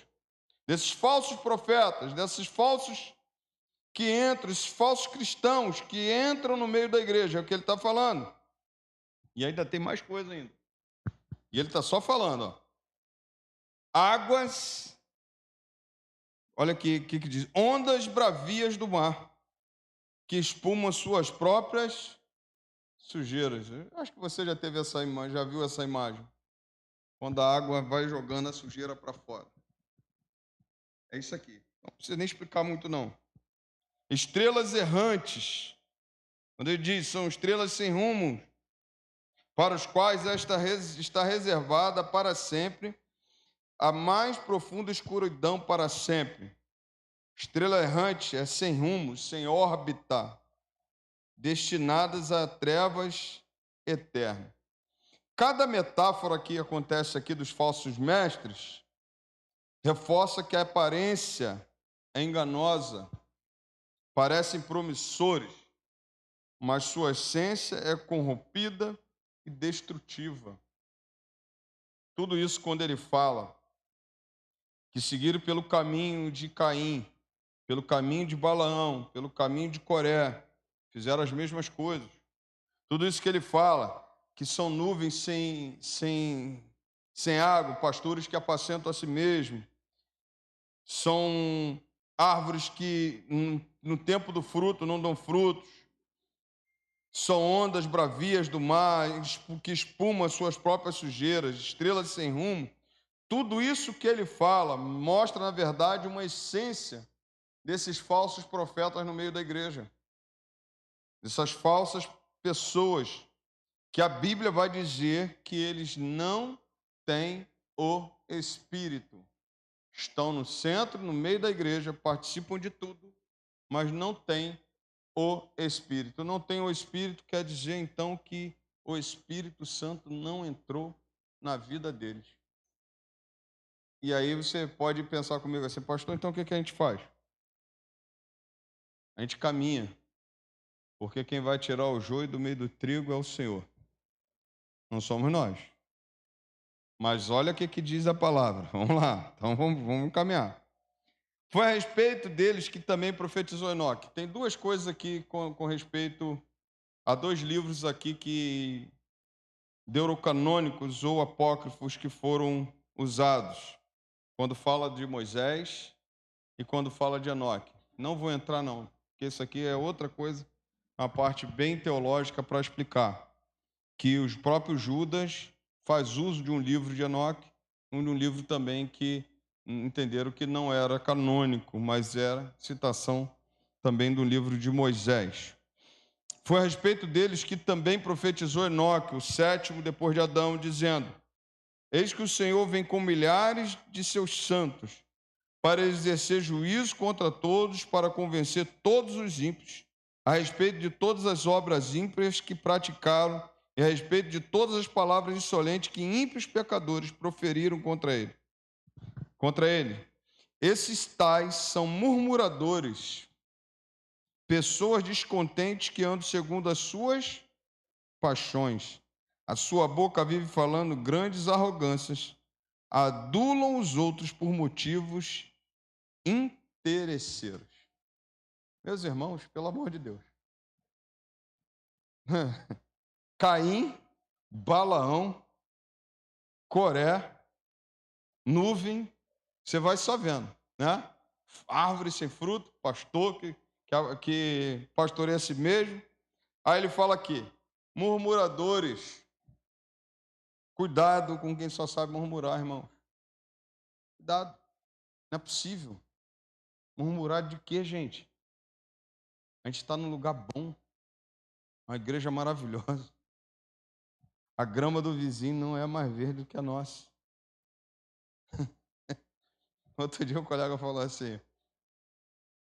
desses falsos profetas, desses falsos que entram, esses falsos cristãos que entram no meio da igreja, é o que ele está falando. E ainda tem mais coisa ainda. E ele está só falando, ó. Águas, olha aqui o que diz, ondas bravias do mar, que espumam suas próprias sujeiras. Eu acho que você já teve essa imagem, já viu essa imagem. Quando a água vai jogando a sujeira para fora. É isso aqui. Não precisa nem explicar muito, não. Estrelas errantes. Quando ele diz, são estrelas sem rumo, para os quais esta está reservada para sempre, a mais profunda escuridão para sempre. Estrela errante é sem rumo, sem órbita, destinadas a trevas eternas. Cada metáfora que acontece aqui dos falsos mestres reforça que a aparência é enganosa, parecem promissores, mas sua essência é corrompida e destrutiva. Tudo isso quando ele fala que seguiram pelo caminho de Caim, pelo caminho de Balaão, pelo caminho de Coré, fizeram as mesmas coisas. Tudo isso que ele fala, que são nuvens sem água, pastores que apacentam a si mesmos, são árvores que no tempo do fruto não dão frutos, são ondas bravias do mar que espumam as suas próprias sujeiras, estrelas sem rumo. Tudo isso que ele fala mostra, na verdade, uma essência desses falsos profetas no meio da igreja. Dessas falsas pessoas que a Bíblia vai dizer que eles não têm o Espírito. Estão no centro, no meio da igreja, participam de tudo, mas não têm o Espírito. Não tem o Espírito quer dizer, então, que o Espírito Santo não entrou na vida deles. E aí você pode pensar comigo assim, pastor, então o que a gente faz? A gente caminha, porque quem vai tirar o joio do meio do trigo é o Senhor. Não somos nós. Mas olha o que diz a palavra. Vamos lá, então vamos caminhar. Foi a respeito deles que também profetizou Enoque. Tem duas coisas aqui com respeito a dois livros aqui que deuterocanônicos ou apócrifos que foram usados quando fala de Moisés e quando fala de Enoque. Não vou entrar não, porque isso aqui é outra coisa, uma parte bem teológica para explicar, que os próprios Judas faz uso de um livro de Enoque, de um livro também que entenderam que não era canônico, mas era citação também do livro de Moisés. Foi a respeito deles que também profetizou Enoque, o sétimo depois de Adão, dizendo: eis que o Senhor vem com milhares de seus santos para exercer juízo contra todos, para convencer todos os ímpios a respeito de todas as obras ímpias que praticaram e a respeito de todas as palavras insolentes que ímpios pecadores proferiram contra ele. Esses tais são murmuradores, pessoas descontentes que andam segundo as suas paixões. A sua boca vive falando grandes arrogâncias, adulam os outros por motivos interesseiros. Meus irmãos, pelo amor de Deus. Caim, Balaão, Coré, nuvem, você vai só vendo, né? Árvore sem fruto, pastor que pastoreia a si mesmo. Aí ele fala aqui, murmuradores. Cuidado com quem só sabe murmurar, irmão. Cuidado, não é possível. Murmurar de quê, gente? A gente está num lugar bom, uma igreja maravilhosa. A grama do vizinho não é mais verde do que a nossa. Outro dia um colega falou assim,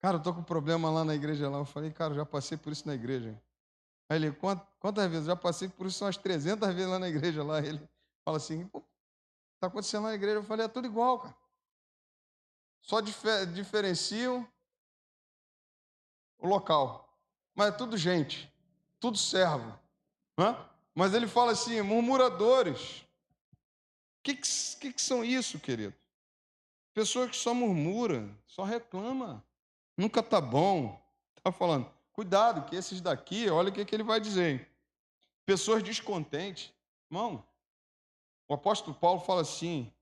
cara, eu tô com problema lá na igreja lá. Eu falei, cara, eu já passei por isso na igreja. Aí ele, quantas vezes? Eu já passei por isso umas 300 vezes lá na igreja lá. Ele fala assim, pô, tá acontecendo lá na igreja? Eu falei, é tudo igual, cara. Só diferenciam o local. Mas é tudo gente, tudo servo. Né? Mas ele fala assim, murmuradores. O que são isso, querido? Pessoa que só murmura, só reclama. Nunca tá bom. Tá falando, cuidado, que esses daqui, olha o que ele vai dizer. Pessoas descontentes. Irmão, o apóstolo Paulo fala assim,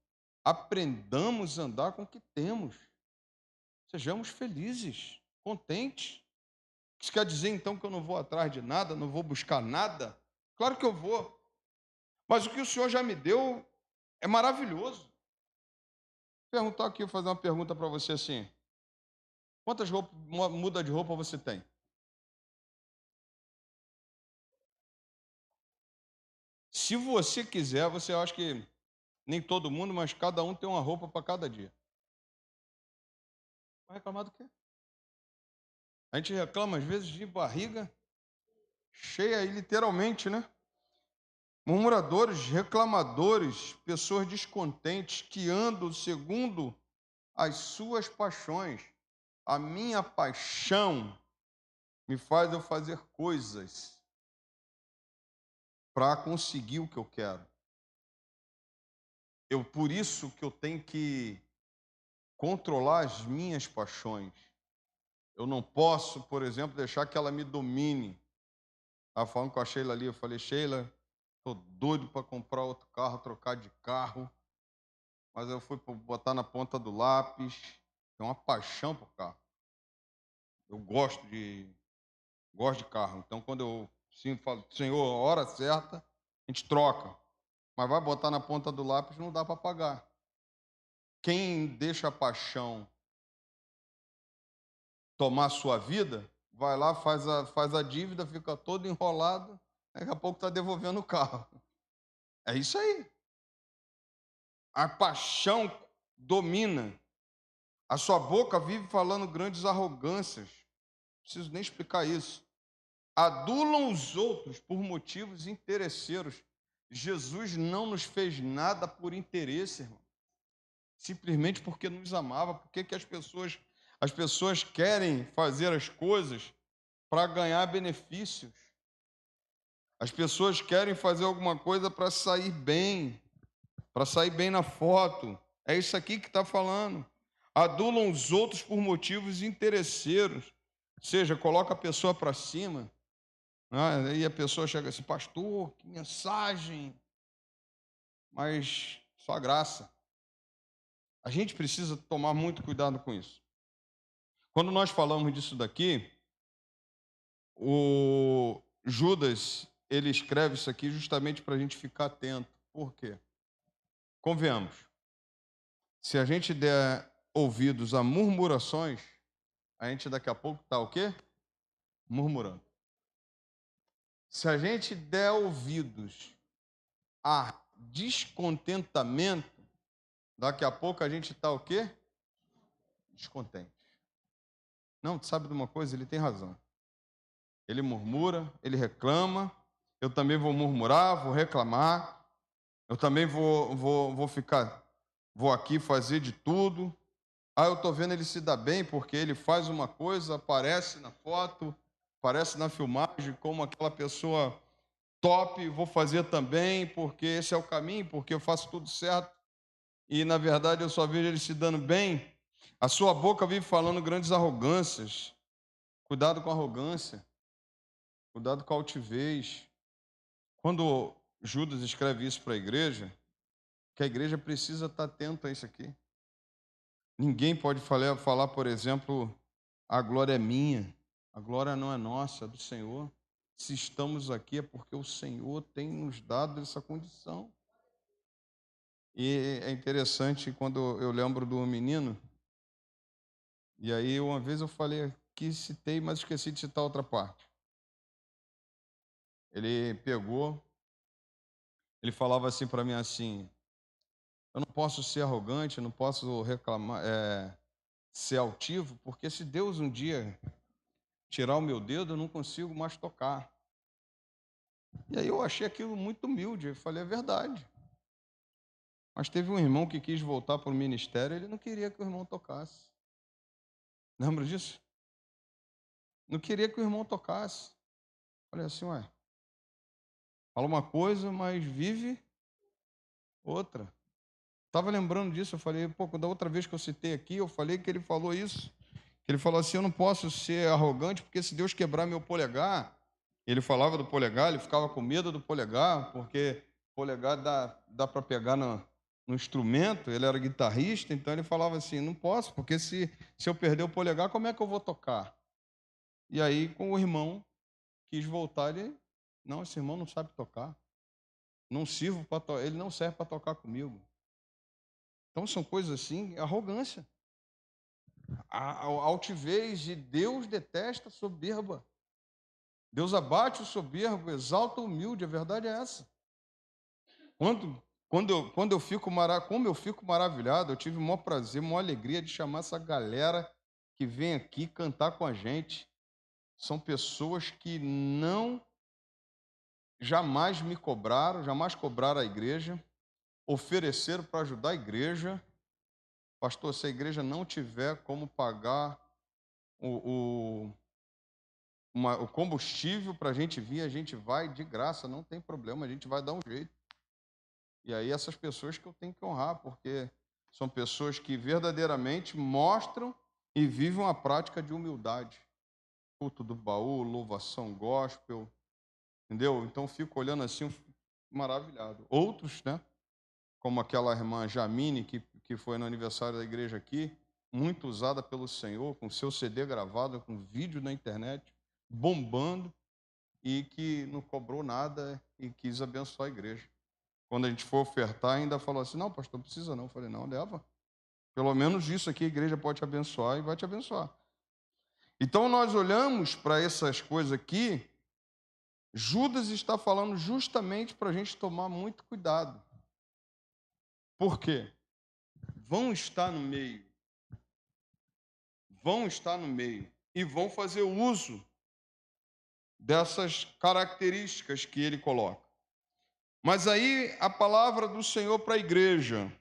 aprendamos a andar com o que temos. Sejamos felizes, contentes. Isso quer dizer, então, que eu não vou atrás de nada, não vou buscar nada? Claro que eu vou. Mas o que o Senhor já me deu é maravilhoso. Vou perguntar aqui, vou fazer uma pergunta para você assim. Quantas mudas de roupa você tem? Se você quiser, você acha que nem todo mundo, mas cada um tem uma roupa para cada dia. Vai reclamar do quê? A gente reclama, às vezes, de barriga cheia aí, literalmente, né? Murmuradores, reclamadores, pessoas descontentes que andam segundo as suas paixões. A minha paixão me faz eu fazer coisas para conseguir o que eu quero. Por isso que eu tenho que controlar as minhas paixões. Eu não posso, por exemplo, deixar que ela me domine. Estava falando com a Sheila ali, eu falei, Sheila, estou doido para comprar outro carro, trocar de carro, mas eu fui botar na ponta do lápis. Tenho uma paixão por carro. Eu gosto de carro. Então, quando eu sim, falo, Senhor, a hora certa, a gente troca. Mas vai botar na ponta do lápis, não dá para pagar. Quem deixa a paixão tomar a sua vida, vai lá, faz a dívida, fica todo enrolado, daqui a pouco está devolvendo o carro. É isso aí. A paixão domina. A sua boca vive falando grandes arrogâncias. Não preciso nem explicar isso. Adulam os outros por motivos interesseiros. Jesus não nos fez nada por interesse, irmão. Simplesmente porque nos amava. Por que as pessoas querem fazer as coisas para ganhar benefícios? As pessoas querem fazer alguma coisa para sair bem na foto. É isso aqui que está falando. Adulam os outros por motivos interesseiros. Ou seja, coloca a pessoa para cima. Aí a pessoa chega assim, pastor, que mensagem. Mas só graça. A gente precisa tomar muito cuidado com isso. Quando nós falamos disso daqui, o Judas, ele escreve isso aqui justamente para a gente ficar atento. Por quê? Convenhamos. Se a gente der ouvidos a murmurações, a gente daqui a pouco está o quê? Murmurando. Se a gente der ouvidos a descontentamento, daqui a pouco a gente está o quê? Descontente. Não, tu sabe de uma coisa? Ele tem razão. Ele murmura, ele reclama, eu também vou murmurar, vou reclamar, eu também vou aqui fazer de tudo. Eu estou vendo ele se dar bem porque ele faz uma coisa, aparece na foto, aparece na filmagem como aquela pessoa top, vou fazer também porque esse é o caminho, porque eu faço tudo certo e, na verdade, eu só vejo ele se dando bem. A sua boca vive falando grandes arrogâncias. Cuidado com a arrogância. Cuidado com a altivez. Quando Judas escreve isso para a igreja, que a igreja precisa estar atenta a isso aqui. Ninguém pode falar, por exemplo, a glória é minha, a glória não é nossa, é do Senhor. Se estamos aqui é porque o Senhor tem nos dado essa condição. E é interessante quando eu lembro do menino, e aí uma vez eu falei aqui, citei, mas esqueci de citar outra parte. Ele pegou, ele falava assim para mim assim, eu não posso ser arrogante, eu não posso reclamar, ser altivo, porque se Deus um dia tirar o meu dedo, eu não consigo mais tocar. E aí eu achei aquilo muito humilde, eu falei, é verdade. Mas teve um irmão que quis voltar para o ministério, ele não queria que o irmão tocasse. Lembra disso? Não queria que o irmão tocasse. Falei assim, ué, fala uma coisa, mas vive outra. Estava lembrando disso, eu falei, pô, da outra vez que eu citei aqui, eu falei que ele falou isso. Que ele falou assim, eu não posso ser arrogante, porque se Deus quebrar meu polegar, ele falava do polegar, ele ficava com medo do polegar, porque polegar dá para pegar no instrumento, ele era guitarrista, então ele falava assim, não posso, porque se eu perder o polegar, como é que eu vou tocar? E aí, com o irmão, quis voltar, ele, não, esse irmão não sabe tocar, não sirvo para tocar, ele não serve para tocar comigo. Então são coisas assim, arrogância. A altivez, e Deus detesta a soberba. Deus abate o soberbo, exalta o humilde, a verdade é essa. Quando eu fico como eu fico maravilhado, eu tive o maior prazer, a maior alegria de chamar essa galera que vem aqui cantar com a gente. São pessoas que jamais me cobraram, jamais cobraram a igreja, ofereceram para ajudar a igreja. Pastor, se a igreja não tiver como pagar o combustível para a gente vir, a gente vai de graça, não tem problema, a gente vai dar um jeito. E aí essas pessoas que eu tenho que honrar, porque são pessoas que verdadeiramente mostram e vivem uma prática de humildade. Culto do baú, louvação gospel, entendeu? Então fico olhando assim, maravilhado. Outros, né? Como aquela irmã Jamine, que foi no aniversário da igreja aqui, muito usada pelo Senhor, com seu CD gravado, com vídeo na internet, bombando, e que não cobrou nada e quis abençoar a igreja. Quando a gente for ofertar, ainda falou assim, não, pastor, não precisa não. Eu falei, não, leva. Pelo menos isso aqui a igreja pode te abençoar e vai te abençoar. Então nós olhamos para essas coisas aqui, Judas está falando justamente para a gente tomar muito cuidado. Por quê? Vão estar no meio e vão fazer uso dessas características que ele coloca. Mas aí a palavra do Senhor para a igreja,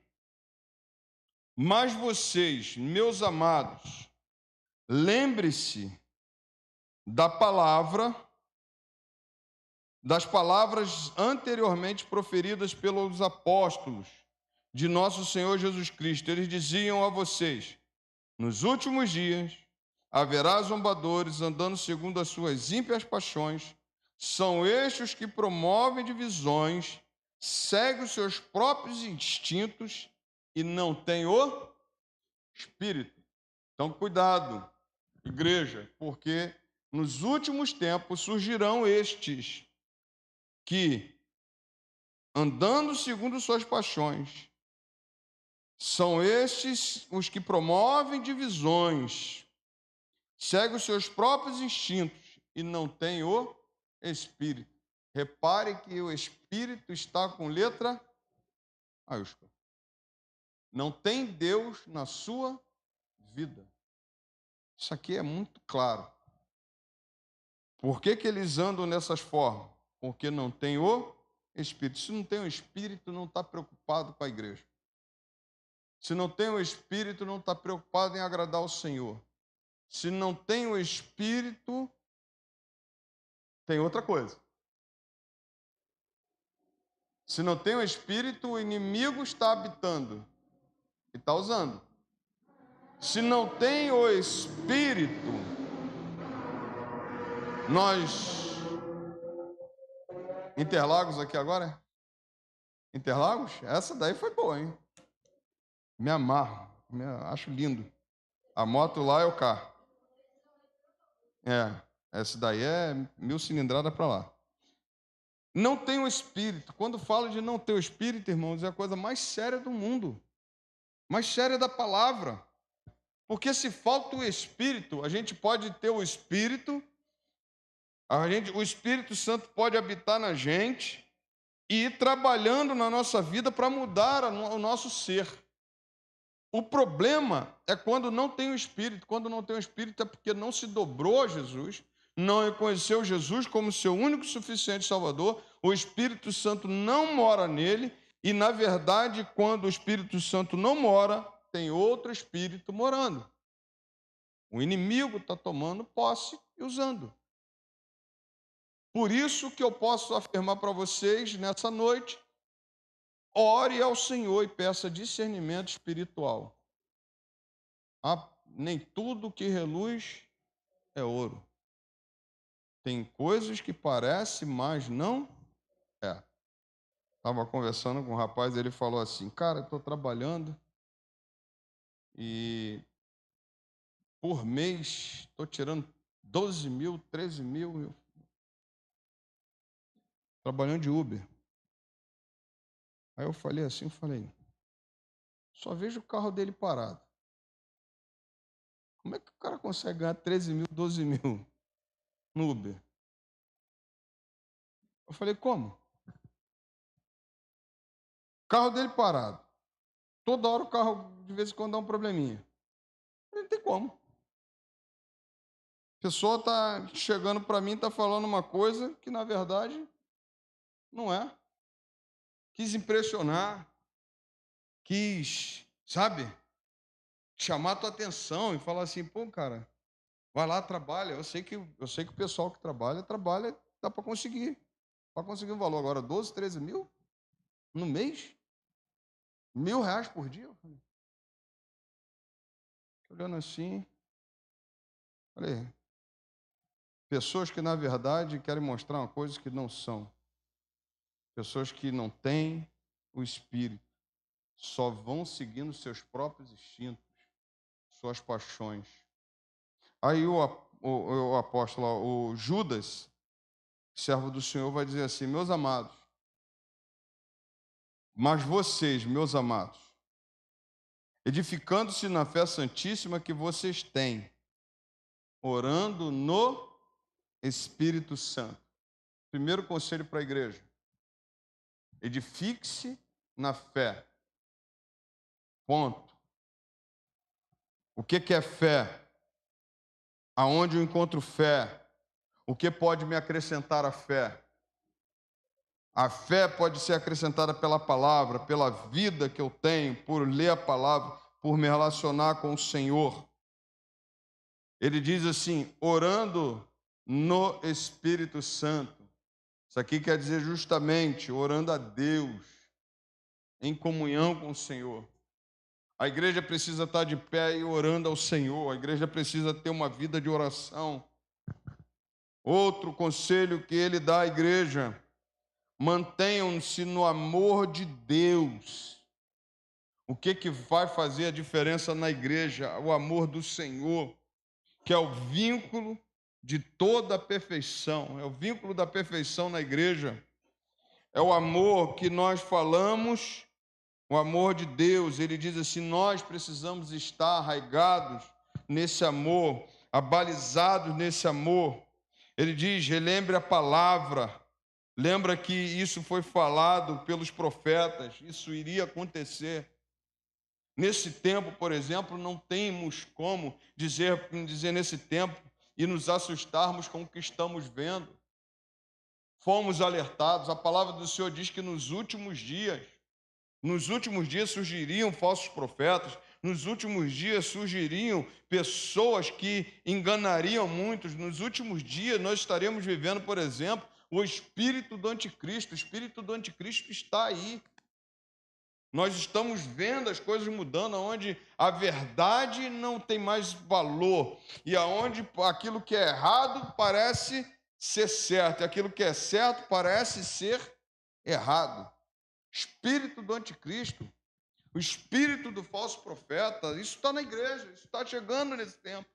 mas vocês, meus amados, lembre-se das palavras anteriormente proferidas pelos apóstolos de nosso Senhor Jesus Cristo. Eles diziam a vocês, nos últimos dias haverá zombadores andando segundo as suas ímpias paixões, são estes os que promovem divisões, seguem os seus próprios instintos e não têm o Espírito. Então, cuidado, igreja, porque nos últimos tempos surgirão estes que, andando segundo suas paixões, são estes os que promovem divisões, seguem os seus próprios instintos e não têm o Espírito. Repare que o Espírito está com letra maiúscula. Não tem Deus na sua vida. Isso aqui é muito claro. Por que eles andam nessas formas? Porque não tem o Espírito. Se não tem o Espírito, não está preocupado com a igreja. Se não tem o Espírito, não está preocupado em agradar o Senhor. Se não tem o Espírito, tem outra coisa. Se não tem o Espírito, o inimigo está habitando e está usando. Se não tem o Espírito, nós... Interlagos aqui agora? Interlagos? Essa daí foi boa, hein? Me amarro, acho lindo. A moto lá é o carro. Essa daí é 1000 cilindrada para lá. Não tem o Espírito. Quando falo de não ter o Espírito, irmãos, é a coisa mais séria do mundo. Mais séria da palavra. Porque se falta o Espírito, a gente pode ter o Espírito, o Espírito Santo pode habitar na gente e ir trabalhando na nossa vida para mudar o nosso ser. O problema é quando não tem o Espírito. Quando não tem o Espírito é porque não se dobrou a Jesus, não reconheceu Jesus como seu único e suficiente Salvador, o Espírito Santo não mora nele, e, na verdade, quando o Espírito Santo não mora, tem outro Espírito morando. O inimigo está tomando posse e usando. Por isso que eu posso afirmar para vocês, nessa noite, ore ao Senhor e peça discernimento espiritual. Nem tudo que reluz é ouro. Tem coisas que parecem, mas não é. Estava conversando com um rapaz, ele falou assim, cara, estou trabalhando e por mês estou tirando 12 mil, 13 mil, trabalhando de Uber. Aí eu falei assim, só vejo o carro dele parado. Como é que o cara consegue ganhar 13 mil, 12 mil no Uber? Eu falei, como? O carro dele parado. Toda hora o carro, de vez em quando, dá um probleminha. Não tem como. A pessoa está chegando para mim, está falando uma coisa que, na verdade, não é. Quis impressionar. Quis, sabe, chamar a tua atenção e falar assim, pô, cara, vai lá, trabalha. Eu sei que o pessoal que trabalha, dá para conseguir. Para conseguir um valor. Agora, 12, 13 mil no mês? R$1.000 por dia? Olhando assim, falei, pessoas que, na verdade, querem mostrar uma coisa que não são. Pessoas que não têm o Espírito. Só vão seguindo seus próprios instintos, suas paixões. Aí o apóstolo, o Judas, servo do Senhor, vai dizer assim, meus amados, mas vocês, meus amados, edificando-se na fé santíssima que vocês têm, orando no Espírito Santo. Primeiro conselho para a igreja, edifique-se na fé. Ponto. O que é fé? Aonde eu encontro fé? O que pode me acrescentar a fé? A fé pode ser acrescentada pela palavra, pela vida que eu tenho, por ler a palavra, por me relacionar com o Senhor. Ele diz assim, orando no Espírito Santo. Isso aqui quer dizer justamente orando a Deus, em comunhão com o Senhor. A igreja precisa estar de pé e orando ao Senhor. A igreja precisa ter uma vida de oração. Outro conselho que ele dá à igreja, mantenham-se no amor de Deus. O que vai fazer a diferença na igreja? O amor do Senhor, que é o vínculo de toda a perfeição. É o vínculo da perfeição na igreja. É o amor que nós falamos, o amor de Deus. Ele diz assim, nós precisamos estar arraigados nesse amor, abalizados nesse amor. Ele diz, relembre a palavra, lembra que isso foi falado pelos profetas, isso iria acontecer. Nesse tempo, por exemplo, não temos como dizer nesse tempo e nos assustarmos com o que estamos vendo. Fomos alertados, a palavra do Senhor diz que nos últimos dias surgiriam falsos profetas, nos últimos dias surgiriam pessoas que enganariam muitos, nos últimos dias nós estaremos vivendo, por exemplo, o espírito do anticristo. O espírito do anticristo está aí. Nós estamos vendo as coisas mudando, onde a verdade não tem mais valor e aonde aquilo que é errado parece ser certo, e aquilo que é certo parece ser errado. espírito do anticristo, o espírito do falso profeta. Isso está na igreja, isso está chegando nesse tempo.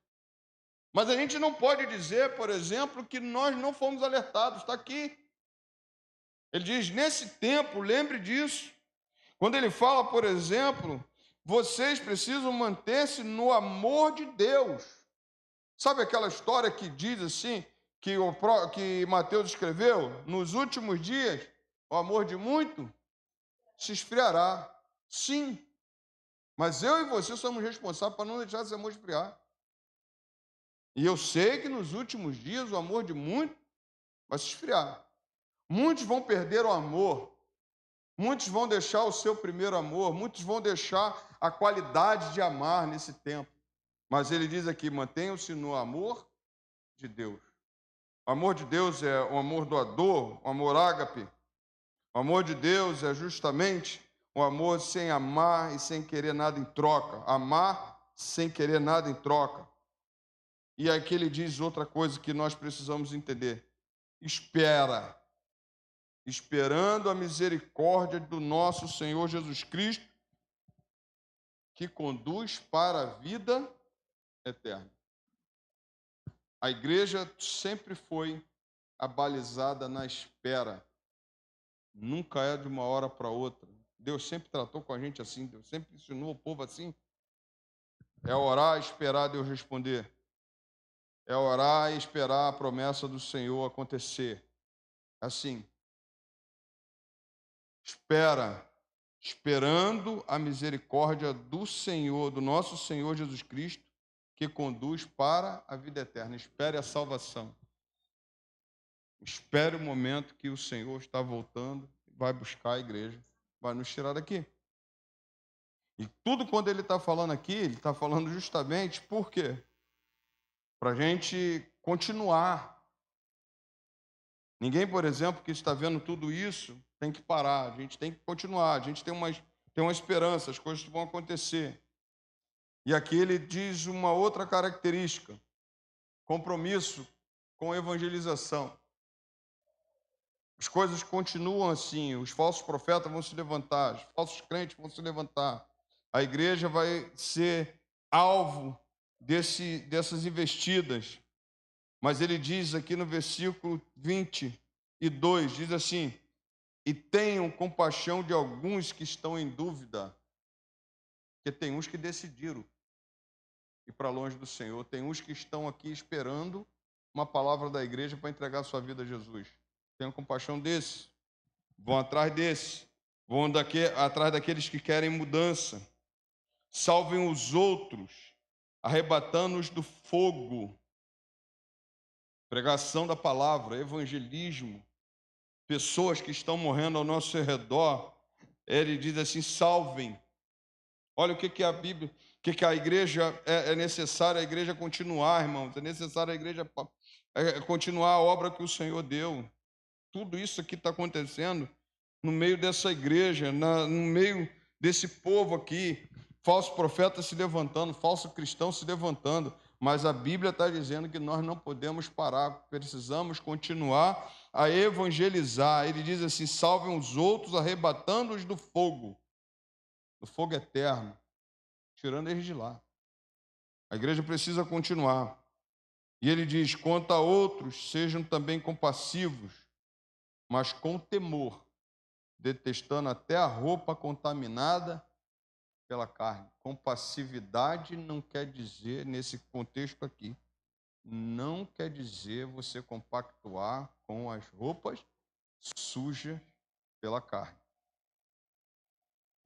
Mas a gente não pode dizer, por exemplo, que nós não fomos alertados. Está aqui. Ele diz, nesse tempo, lembre disso. Quando ele fala, por exemplo, vocês precisam manter-se no amor de Deus. Sabe aquela história que diz assim, que Mateus escreveu? Nos últimos dias, o amor de muito se esfriará. Sim, mas eu e você somos responsáveis para não deixar esse amor esfriar. E eu sei que nos últimos dias o amor de muito vai se esfriar. Muitos vão perder o amor. Muitos vão deixar o seu primeiro amor. Muitos vão deixar a qualidade de amar nesse tempo. Mas ele diz aqui, mantenham-se no amor de Deus. O amor de Deus é o amor doador, o amor ágape. O amor de Deus é justamente o amor sem amar e sem querer nada em troca. Amar sem querer nada em troca. E aqui ele diz outra coisa que nós precisamos entender. Espera. Esperando a misericórdia do nosso Senhor Jesus Cristo, que conduz para a vida eterna. A igreja sempre foi abalizada na espera. Nunca é de uma hora para outra. Deus sempre tratou com a gente assim. Deus sempre ensinou o povo assim. É orar e esperar Deus responder. É orar e esperar a promessa do Senhor acontecer. Assim. Esperando a misericórdia do Senhor, do nosso Senhor Jesus Cristo, que conduz para a vida eterna. Espere a salvação. Espere o momento que o Senhor está voltando, vai buscar a igreja, vai nos tirar daqui. E tudo quando ele está falando aqui, ele está falando justamente por quê? Para a gente continuar. Ninguém, por exemplo, que está vendo tudo isso, tem que parar, a gente tem que continuar, a gente tem uma esperança, as coisas vão acontecer. E aqui ele diz uma outra característica, compromisso com evangelização. As coisas continuam assim, os falsos profetas vão se levantar, os falsos crentes vão se levantar, a igreja vai ser alvo dessas investidas. Mas ele diz aqui no versículo 22, diz assim, e tenham compaixão de alguns que estão em dúvida, porque tem uns que decidiram ir para longe do Senhor, tem uns que estão aqui esperando uma palavra da igreja para entregar sua vida a Jesus. Tenham compaixão desses, vão atrás desses, vão atrás daqueles que querem mudança, salvem os outros, arrebatando-os do fogo. Pregação da palavra, evangelismo, pessoas que estão morrendo ao nosso redor. Ele diz assim, salvem. Olha o que é a Bíblia, o que a igreja, é necessário a igreja continuar, irmãos. É necessário a igreja continuar a obra que o Senhor deu. Tudo isso aqui está acontecendo no meio dessa igreja, no meio desse povo aqui. Falso profeta se levantando, falso cristão se levantando. Mas a Bíblia está dizendo que nós não podemos parar, precisamos continuar a evangelizar. Ele diz assim, salvem os outros, arrebatando-os do fogo eterno, tirando eles de lá. A igreja precisa continuar. E ele diz, quanto a outros, sejam também compassivos, mas com temor, detestando até a roupa contaminada pela carne. Compassividade não quer dizer, nesse contexto aqui, não quer dizer você compactuar com as roupas sujas pela carne.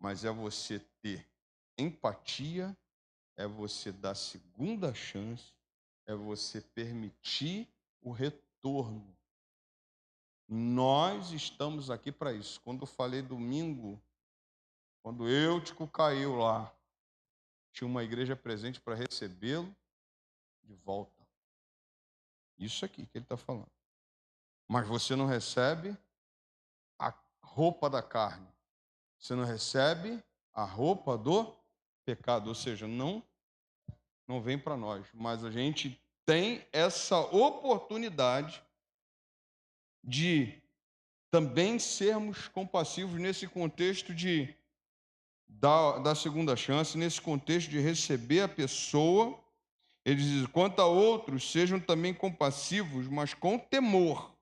Mas é você ter empatia, é você dar segunda chance, é você permitir o retorno. Nós estamos aqui para isso. Quando eu falei domingo, quando Eutico caiu lá, tinha uma igreja presente para recebê-lo de volta. Isso aqui que ele está falando. Mas você não recebe a roupa da carne. Você não recebe a roupa do pecado. Ou seja, não vem para nós. Mas a gente tem essa oportunidade de também sermos compassivos nesse contexto de dar segunda chance, nesse contexto de receber a pessoa. Ele diz: quanto a outros, sejam também compassivos, mas com temor,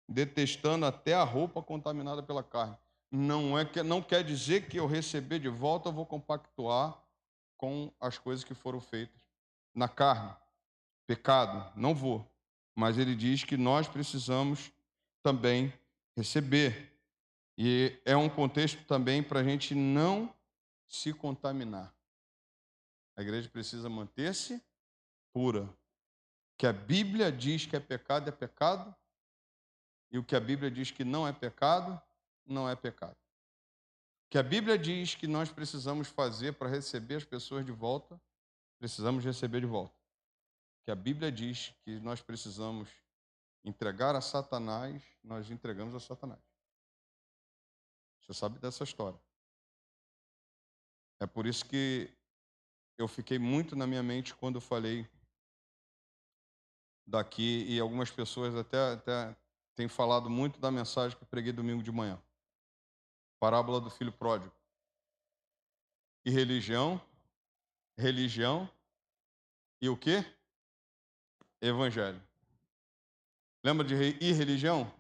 detestando até a roupa contaminada pela carne. Não quer dizer que eu receber de volta eu vou compactuar com as coisas que foram feitas na carne. Pecado, não vou. Mas ele diz que nós precisamos também receber. E é um contexto também para a gente não se contaminar. A igreja precisa manter-se pura. Que a Bíblia diz que é pecado, e o que a Bíblia diz que não é pecado, não é pecado. O que a Bíblia diz que nós precisamos fazer para receber as pessoas de volta, precisamos receber de volta. O que a Bíblia diz que nós precisamos entregar a Satanás, nós entregamos a Satanás. Você sabe dessa história. É por isso que eu fiquei muito na minha mente quando eu falei daqui, e algumas pessoas até têm falado muito da mensagem que eu preguei domingo de manhã. Parábola do filho pródigo. E religião e o quê? Evangelho. Lembra de irreligião?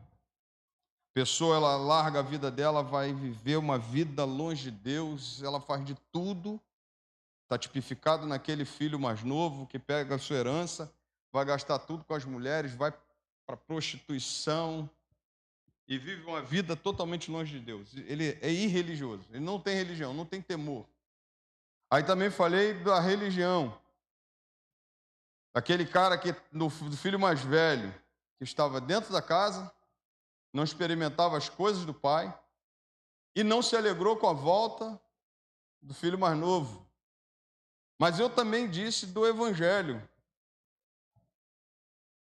Pessoa, ela larga a vida dela, vai viver uma vida longe de Deus, ela faz de tudo, está tipificado naquele filho mais novo que pega a sua herança, vai gastar tudo com as mulheres, vai para a prostituição e vive uma vida totalmente longe de Deus. Ele é irreligioso, ele não tem religião, não tem temor. Aí também falei da religião. Aquele cara do filho mais velho, que estava dentro da casa, não experimentava as coisas do pai e não se alegrou com a volta do filho mais novo. Mas eu também disse do evangelho,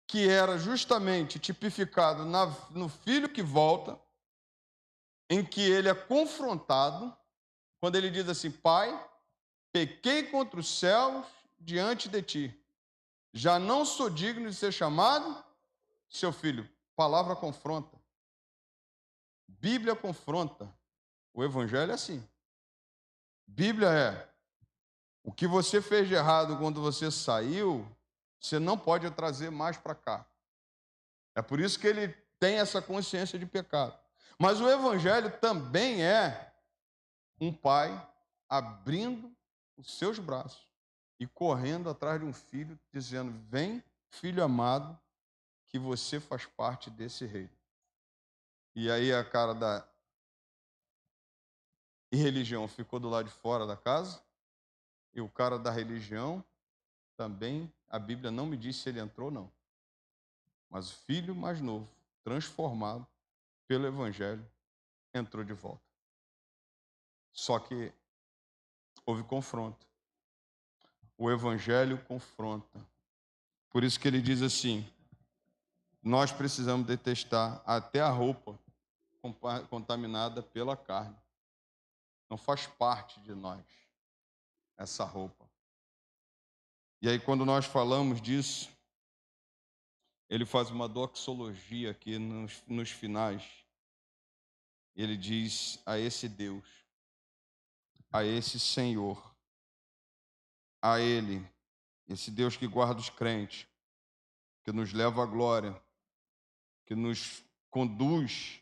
que era justamente tipificado no filho que volta, em que ele é confrontado, quando ele diz assim: Pai, pequei contra os céus diante de ti. Já não sou digno de ser chamado seu filho. Palavra confronta. Bíblia confronta. O evangelho é assim. Bíblia é: o que você fez de errado quando você saiu, você não pode trazer mais para cá. É por isso que ele tem essa consciência de pecado. Mas o evangelho também é um pai abrindo os seus braços e correndo atrás de um filho, dizendo: vem, filho amado, que você faz parte desse reino. E aí a cara da irreligião ficou do lado de fora da casa, e o cara da religião também, a Bíblia não me diz se ele entrou ou não. Mas o filho mais novo, transformado pelo evangelho, entrou de volta. Só que houve confronto. O evangelho confronta. Por isso que ele diz assim: nós precisamos detestar até a roupa contaminada pela carne. Não faz parte de nós essa roupa. E aí, quando nós falamos disso, ele faz uma doxologia aqui nos finais. Ele diz: a esse Deus, a esse Senhor, a Ele, esse Deus que guarda os crentes, que nos leva à glória, que nos conduz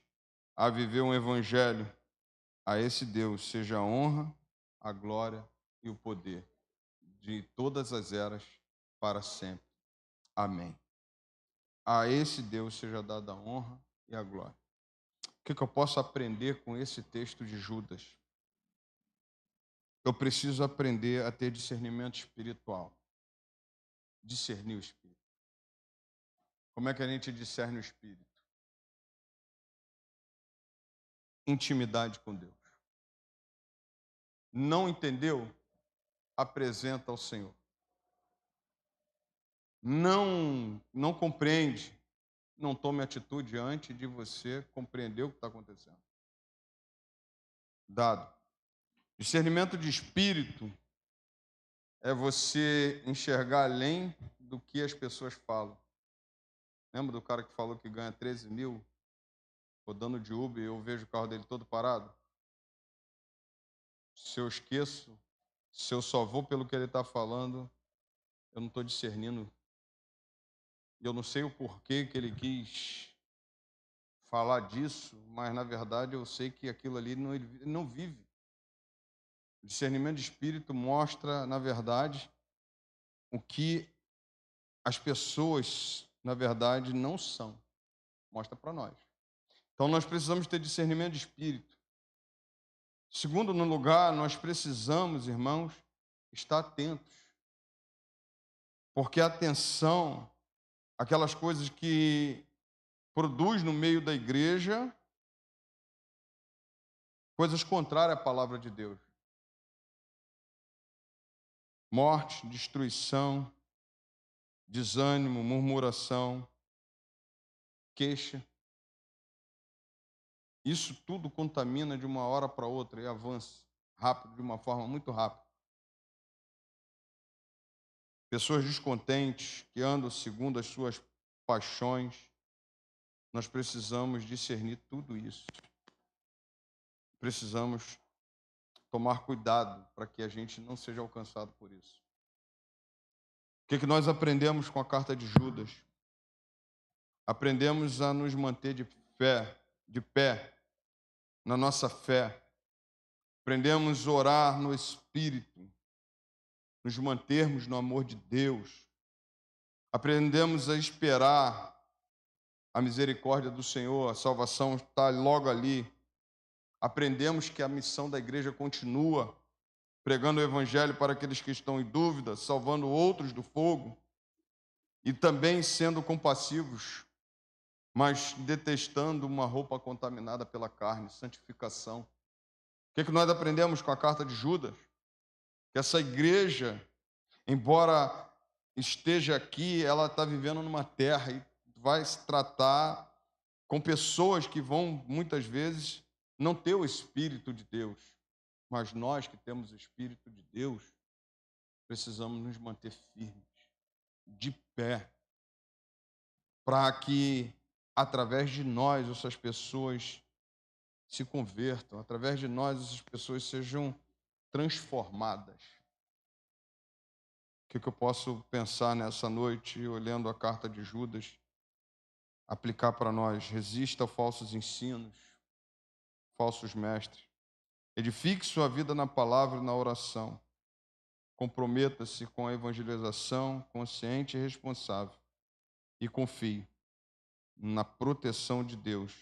a viver um evangelho, a esse Deus seja a honra, a glória e o poder de todas as eras para sempre. Amém. A esse Deus seja dada a honra e a glória. O que eu posso aprender com esse texto de Judas? Eu preciso aprender a ter discernimento espiritual. Discernir o Espírito. Como é que a gente discerne o Espírito? Intimidade com Deus. Não entendeu? Apresenta ao Senhor. Não compreende? Não tome atitude antes de você compreender o que está acontecendo. Dado. Discernimento de espírito é você enxergar além do que as pessoas falam. Lembra do cara que falou que ganha 13 mil rodando de Uber e eu vejo o carro dele todo parado. Se eu esqueço, se eu só vou pelo que ele está falando, eu não estou discernindo. E eu não sei o porquê que ele quis falar disso, mas na verdade eu sei que aquilo ali ele não vive. O discernimento de espírito mostra, na verdade, o que as pessoas, na verdade, não são. Mostra para nós. Então nós precisamos ter discernimento de espírito. Segundo, no lugar, nós precisamos, irmãos, estar atentos. Porque a atenção, aquelas coisas que produz no meio da igreja, coisas contrárias à palavra de Deus. Morte, destruição, desânimo, murmuração, queixa. Isso tudo contamina de uma hora para outra e avança rápido, de uma forma muito rápida. Pessoas descontentes, que andam segundo as suas paixões, nós precisamos discernir tudo isso. Precisamos tomar cuidado para que a gente não seja alcançado por isso. O que nós aprendemos com a carta de Judas? Aprendemos a nos manter de pé na nossa fé. Aprendemos a orar no Espírito, nos mantermos no amor de Deus. Aprendemos a esperar a misericórdia do Senhor, a salvação está logo ali. Aprendemos que a missão da igreja continua, pregando o evangelho para aqueles que estão em dúvida, salvando outros do fogo e também sendo compassivos, mas detestando uma roupa contaminada pela carne, santificação. O que nós aprendemos com a carta de Judas? Que essa igreja, embora esteja aqui, ela está vivendo numa terra e vai se tratar com pessoas que vão, muitas vezes, não ter o Espírito de Deus. Mas nós que temos o Espírito de Deus, precisamos nos manter firmes, de pé, para que, através de nós, essas pessoas se convertam, através de nós, essas pessoas sejam transformadas. O que eu posso pensar nessa noite, olhando a carta de Judas, aplicar para nós? Resista a falsos ensinos, falsos mestres. Edifique sua vida na palavra e na oração. Comprometa-se com a evangelização consciente e responsável. E confie na proteção de Deus,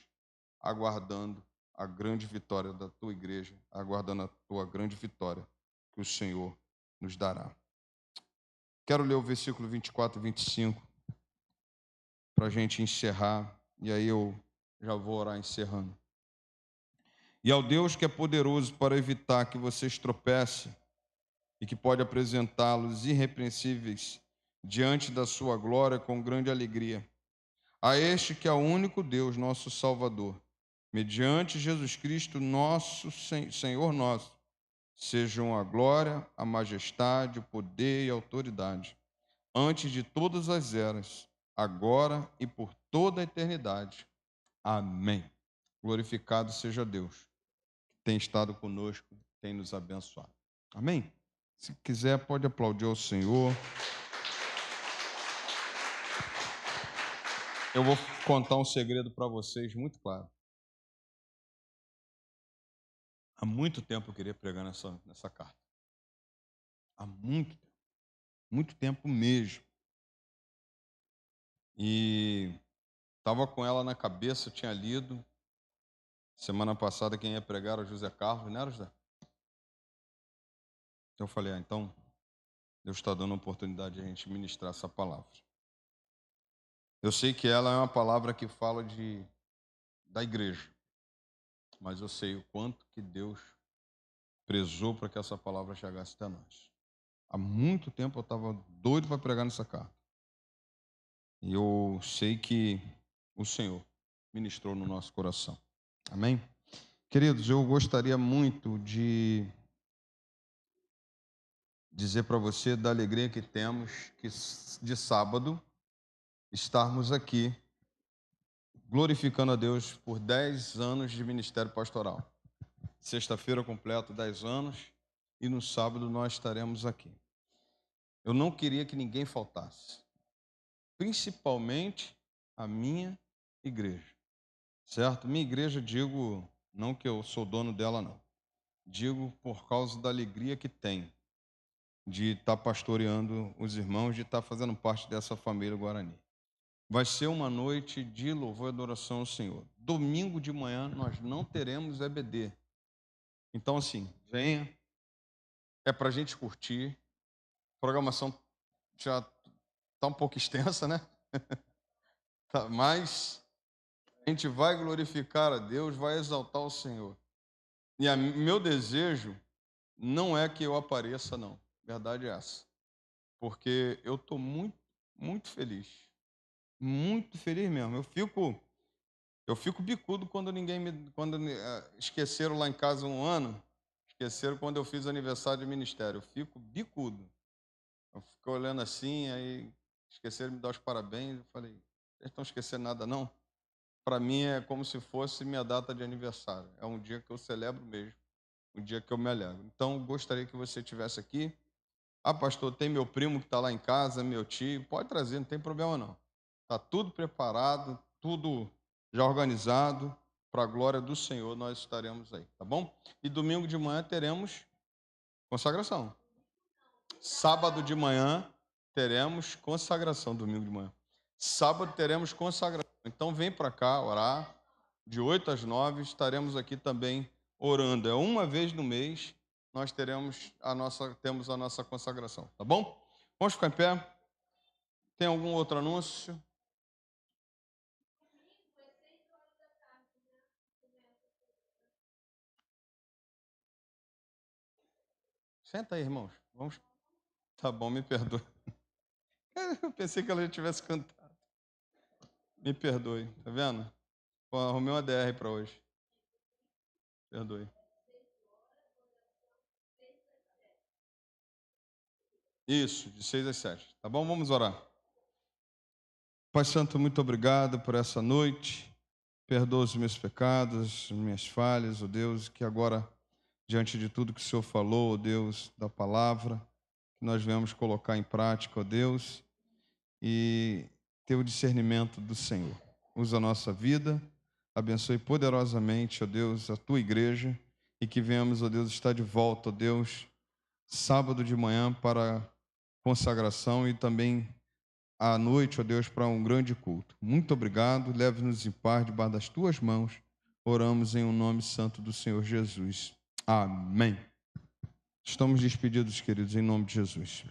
aguardando a grande vitória da tua igreja, aguardando a tua grande vitória que o Senhor nos dará. Quero ler o versículo 24 e 25 para a gente encerrar, e aí eu já vou orar encerrando. E ao Deus que é poderoso para evitar que vocês tropecem e que pode apresentá-los irrepreensíveis diante da sua glória com grande alegria. A este que é o único Deus, nosso Salvador, mediante Jesus Cristo, nosso Senhor nosso, sejam a glória, a majestade, o poder e a autoridade, antes de todas as eras, agora e por toda a eternidade. Amém. Glorificado seja Deus, que tem estado conosco, tem nos abençoado. Amém? Se quiser, pode aplaudir ao Senhor. Eu vou contar um segredo para vocês muito claro. Há muito tempo eu queria pregar nessa carta. Há muito tempo mesmo. E estava com ela na cabeça, tinha lido. Semana passada quem ia pregar era o José Carlos, não era, José? Então eu falei, então Deus está dando a oportunidade de a gente ministrar essa palavra. Eu sei que ela é uma palavra que fala da igreja, mas eu sei o quanto que Deus prezou para que essa palavra chegasse até nós. Há muito tempo eu estava doido para pregar nessa carta. E eu sei que o Senhor ministrou no nosso coração. Amém? Queridos, eu gostaria muito de dizer para você da alegria que temos que de sábado estarmos aqui glorificando a Deus por 10 anos de ministério pastoral. Sexta-feira completo 10 anos e no sábado nós estaremos aqui. Eu não queria que ninguém faltasse, principalmente a minha igreja, certo? Minha igreja, digo, não que eu sou dono dela, não. Digo por causa da alegria que tem de estar pastoreando os irmãos, de estar fazendo parte dessa família Guarani. Vai ser uma noite de louvor e adoração ao Senhor. Domingo de manhã nós não teremos EBD. Então, assim, venha. É para a gente curtir. A programação já está um pouco extensa, né? Mas a gente vai glorificar a Deus, vai exaltar o Senhor. E meu desejo não é que eu apareça, não. A verdade é essa. Porque eu estou muito, muito feliz. Muito feliz mesmo. Eu fico bicudo quando esqueceram lá em casa um ano, esqueceram quando eu fiz aniversário de ministério. Eu fico bicudo. Eu fico olhando assim, aí esqueceram de me dar os parabéns. Eu falei, eles estão esquecendo nada, não? Para mim é como se fosse minha data de aniversário. É um dia que eu celebro mesmo, um dia que eu me alegro. Então, gostaria que você estivesse aqui. Ah, pastor, tem meu primo que está lá em casa, meu tio. Pode trazer, não tem problema não. Está tudo preparado, tudo já organizado. Para a glória do Senhor, nós estaremos aí, tá bom? E domingo de manhã teremos consagração. Sábado de manhã teremos consagração, domingo de manhã. Sábado teremos consagração. Então vem para cá orar. De 8 às 9 estaremos aqui também orando. É uma vez no mês nós temos a nossa consagração, tá bom? Vamos ficar em pé. Tem algum outro anúncio? Senta aí, irmãos. Vamos. Tá bom, me perdoe. Eu pensei que ela já tivesse cantado. Me perdoe, tá vendo? Pô, arrumei uma DR para hoje. Perdoe. Isso, de 6 às 7. Tá bom? Vamos orar. Pai Santo, muito obrigado por essa noite. Perdoa os meus pecados, minhas falhas, ó Deus, que agora, diante de tudo que o Senhor falou, ó Deus, da palavra, que nós venhamos colocar em prática, ó Deus, e ter o discernimento do Senhor. Usa a nossa vida, abençoe poderosamente, ó Deus, a tua igreja, e que venhamos, ó Deus, estar de volta, ó Deus, sábado de manhã para consagração e também à noite, ó Deus, para um grande culto. Muito obrigado, leve-nos em paz debaixo das tuas mãos. Oramos em um nome santo do Senhor Jesus. Amém. Estamos despedidos, queridos, em nome de Jesus.